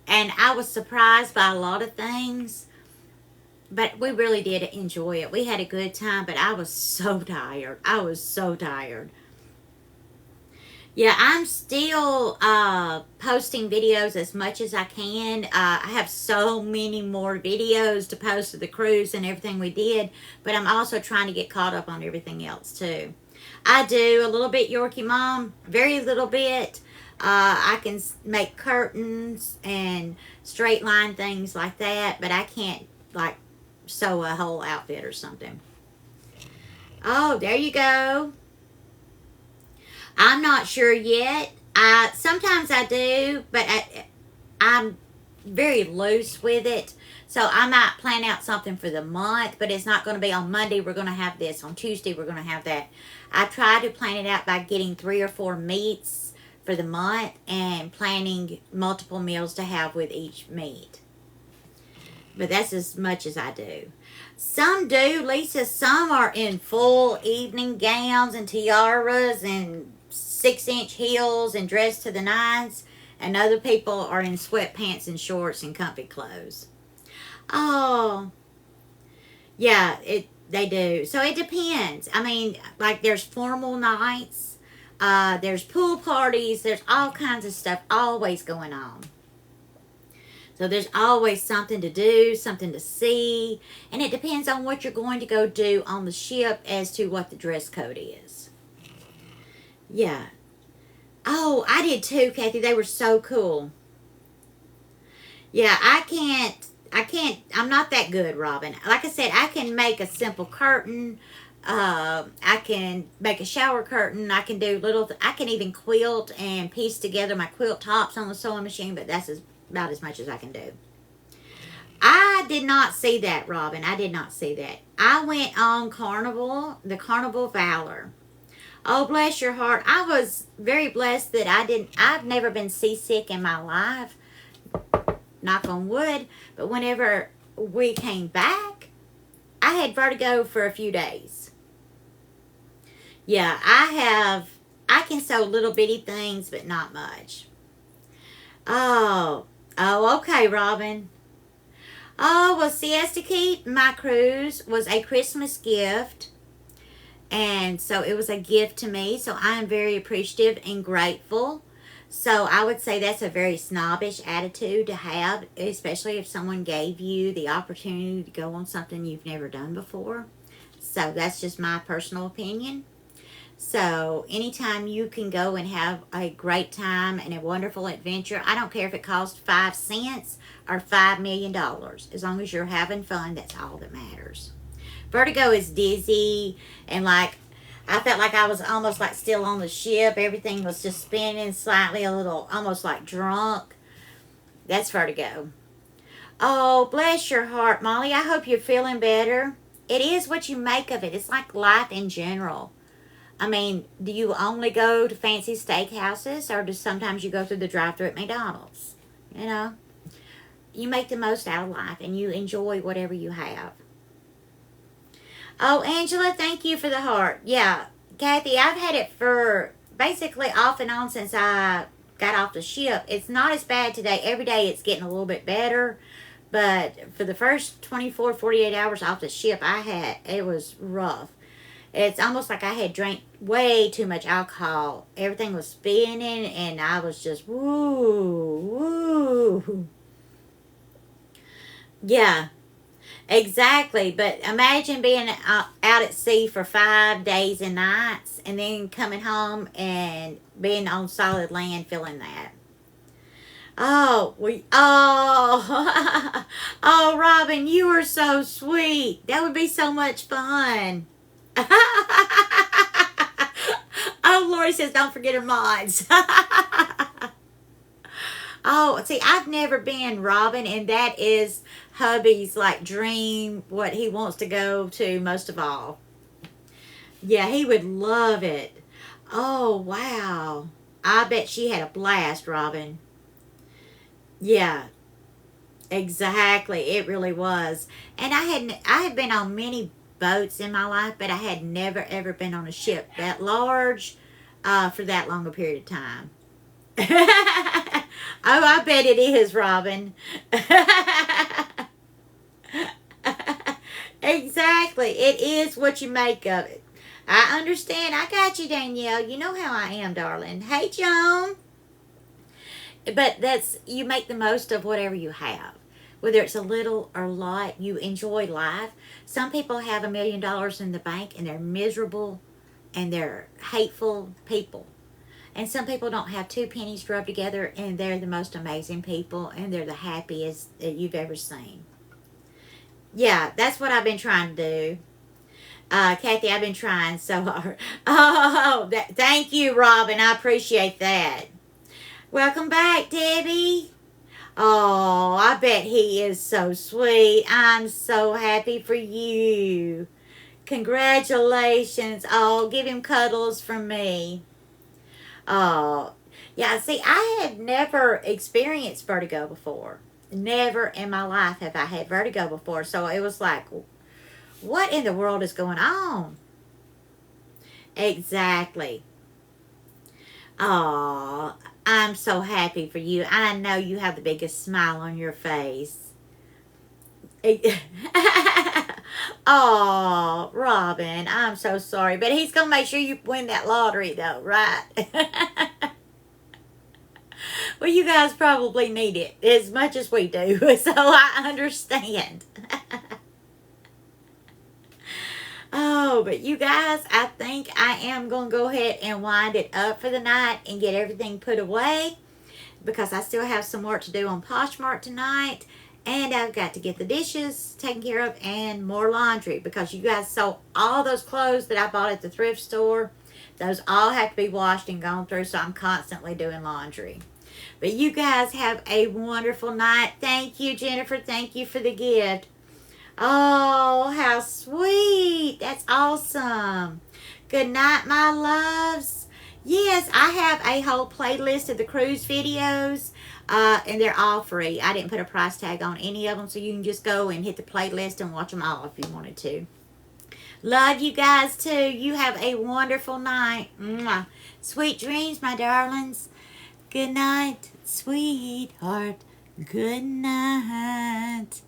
and I was surprised by a lot of things. But we really did enjoy it. We had a good time, but I was so tired. I was so tired. Yeah, I'm still posting videos as much as I can. I have so many more videos to post of the cruise and everything we did, but I'm also trying to get caught up on everything else too. I do a little bit, Yorkie Mom, very little bit. I can make curtains and straight line things like that, but I can't like sew a whole outfit or something. Oh, there you go. I'm not sure yet. Sometimes I do, but I'm very loose with it. So I might plan out something for the month, but it's not going to be on Monday. We're going to have this. On Tuesday, we're going to have that. I try to plan it out by getting 3 or 4 meats for the month and planning multiple meals to have with each meat. But that's as much as I do. Some do, Lisa. Some are in full evening gowns and tiaras and 6-inch heels and dressed to the nines. And other people are in sweatpants and shorts and comfy clothes. Oh, yeah, they do. So it depends. I mean, like there's formal nights. There's pool parties. There's all kinds of stuff always going on. So there's always something to do, something to see, and it depends on what you're going to go do on the ship as to what the dress code is. Yeah. Oh, I did too, Kathy. They were so cool. Yeah, I'm not that good, Robin. Like I said, I can make a simple curtain. I can make a shower curtain. I can do I can even quilt and piece together my quilt tops on the sewing machine, but that's about as much as I can do. I did not see that, Robin. I did not see that. I went on the Carnival Valor. Oh, bless your heart. I was very blessed that I've never been seasick in my life. Knock on wood. But whenever we came back, I had vertigo for a few days. Yeah, I can sew little bitty things, but not much. Oh, okay, Robin. Oh, well, Siesta Key, my cruise, was a Christmas gift. And so it was a gift to me. So I am very appreciative and grateful. So I would say that's a very snobbish attitude to have, especially if someone gave you the opportunity to go on something you've never done before. So that's just my personal opinion. So anytime you can go and have a great time and a wonderful adventure, I don't care if it costs 5 cents or $5 million. As long as you're having fun, that's all that matters. Vertigo is dizzy, and like I felt like I was almost like still on the ship. Everything was just spinning slightly, a little almost like drunk. That's vertigo. Oh, bless your heart, Molly. I hope you're feeling better. It is what you make of it. It's like life in general. I mean, do you only go to fancy steakhouses, or do sometimes you go through the drive-thru at McDonald's? You know, you make the most out of life, and you enjoy whatever you have. Oh, Angela, thank you for the heart. Yeah, Kathy, I've had it for basically off and on since I got off the ship. It's not as bad today. Every day it's getting a little bit better. But for the first 24, 48 hours off the ship, it was rough. It's almost like I had drank way too much alcohol. Everything was spinning, and I was just, woo. Yeah. Exactly, but imagine being out at sea for 5 days and nights and then coming home and being on solid land feeling that. Oh, oh, oh, Robin, you are so sweet. That would be so much fun. Oh, Lori says, don't forget her mods. Oh, see, I've never been, Robin, and that is hubby's like dream, what he wants to go to most of all. Yeah, he would love it. Oh, wow. I bet she had a blast, Robin. Yeah, exactly. It really was. And I had been on many boats in my life, but I had never ever been on a ship that large for that long a period of time. Oh, I bet it is, Robin. Exactly. It is what you make of it. I understand. I got you, Danielle. You know how I am, darling. Hey, Joan. But that's, you make the most of whatever you have. Whether it's a little or a lot, you enjoy life. Some people have $1 million in the bank and they're miserable and they're hateful people. And some people don't have two pennies rubbed together and they're the most amazing people and they're the happiest that you've ever seen. Yeah, that's what I've been trying to do. Kathy, I've been trying so hard. Oh, thank you, Robin. I appreciate that. Welcome back, Debbie. Oh, I bet he is so sweet. I'm so happy for you. Congratulations. Oh, give him cuddles from me. Oh, yeah, see, I had never experienced vertigo before. Never in my life have I had vertigo before. So it was like, what in the world is going on? Exactly. Oh, I'm so happy for you. I know you have the biggest smile on your face. Oh, Robin, I'm so sorry. But he's going to make sure you win that lottery, though, right? Well, you guys probably need it as much as we do, so I understand. Oh, but you guys, I think I am going to go ahead and wind it up for the night and get everything put away because I still have some work to do on Poshmark tonight. And I've got to get the dishes taken care of and more laundry because you guys saw all those clothes that I bought at the thrift store. Those all have to be washed and gone through, so I'm constantly doing laundry. But you guys have a wonderful night. Thank you, Jennifer. Thank you for the gift. Oh, how sweet. That's awesome. Good night, my loves. Yes, I have a whole playlist of the cruise videos, and they're all free. I didn't put a price tag on any of them, so you can just go and hit the playlist and watch them all if you wanted to. Love you guys, too. You have a wonderful night. Mwah. Sweet dreams, my darlings. Good night, sweetheart. Good night.